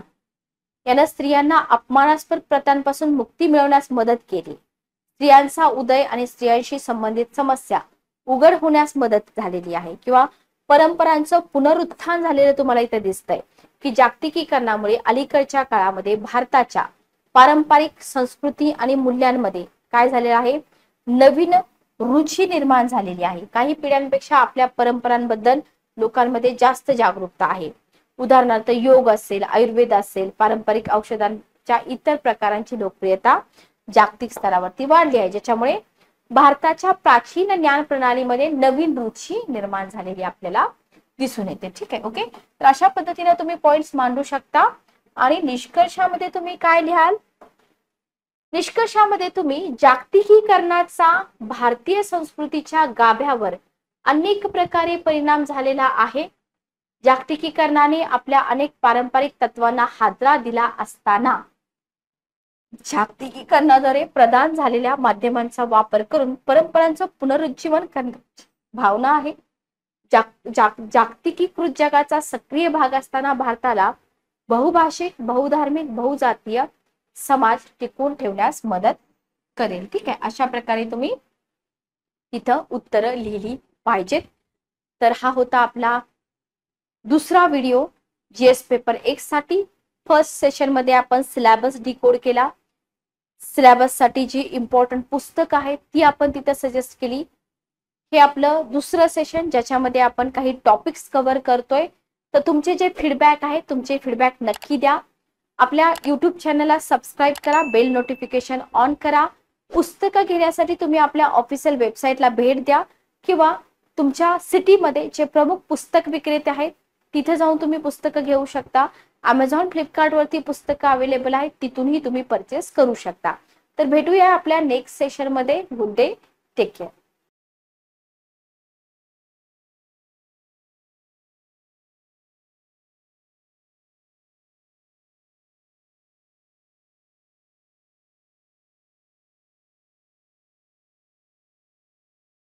यानं स्त्रियांना अपमानास्पद प्रथांपासून मुक्ती मिळवण्यास मदत केली. स्त्रियांचा उदय आणि स्त्रियांशी संबंधित समस्या उघड होण्यास मदत झालेली आहे, किंवा परंपरांचं पुनरुत्थान झालेलं तुम्हाला इथे दिसतंय की जागतिकीकरणामुळे अलीकडच्या काळामध्ये भारताच्या पारंपरिक संस्कृती आणि मूल्यांमध्ये काय झालेलं आहे, नवीन रुची निर्माण झालेली आहे. काही पिढ्यांपेक्षा आपल्या परंपरांबद्दल लोकांमध्ये जास्त जागरूकता आहे. उदाहरणार्थ योग असेल, आयुर्वेद असेल, पारंपरिक औषधांच्या इतर प्रकारांची लोकप्रियता जागतिक स्तरावरती वाढली आहे, ज्याच्यामुळे भारताच्या प्राचीन ज्ञान प्रणालीमध्ये नवीन रुची निर्माण झालेली आपल्याला दिसून येते. ठीक आहे. ओके. तर अशा पद्धतीने तुम्ही पॉइंट्स मांडू शकता. आणि निष्कर्षामध्ये तुम्ही काय लिहाल, निष्कर्षामध्ये तुम्ही जागतिकीकरणाचा भारतीय संस्कृतीच्या गाभ्यावर अनेक प्रकारे परिणाम झालेला आहे. जागतिकीकरणाने आपल्या अनेक पारंपरिक तत्वांना हादरा दिला असताना जागतिकीकरणाद्वारे प्रदान झालेल्या माध्यमांचा वापर करून परंपरांचं पुनरुज्जीवन करण्याची भावना आहे. जागतिकीकृत जगाचा सक्रिय भाग असताना भारताला बहुभाषिक, बहुधार्मिक, बहुजातीय समाज टिकवून ठेवण्यास मदत करेल. ठीक आहे. अशा प्रकारे तुम्ही तिथं उत्तरं लिहिली पाहिजेत. तर हा होता आपला दुसरा व्हिडिओ जीएस पेपर 1 साठी. फर्स्ट सेशन मध्ये आपण सिलेबस डिकोड केला. सिलेबस साठी जी इम्पॉर्टंट पुस्तक आहेत ती आपण तिथं सजेस्ट केली. हे आपलं दुसरं सेशन, ज्याच्यामध्ये आपण काही टॉपिक्स कव्हर करतोय. तर तुमचे जे फीडबॅक आहे, तुमचे फीडबॅक नक्की द्या. आपल्या युट्यूब चॅनलला सबस्क्राईब करा, बेल नोटिफिकेशन ऑन करा. पुस्तकं घेण्यासाठी तुम्ही आपल्या ऑफिशियल वेबसाईटला भेट द्या, किंवा तुमच्या सिटीमध्ये जे प्रमुख पुस्तक विक्रेते आहेत तिथे जाऊन तुम्ही पुस्तकं घेऊ शकता. अमेझॉन, फ्लिपकार्ट वरती पुस्तकं अवेलेबल आहेत, तिथूनही तुम्ही परचेस करू शकता. तर भेटूया आपल्या नेक्स्ट सेशन मध्ये. Good day, take care.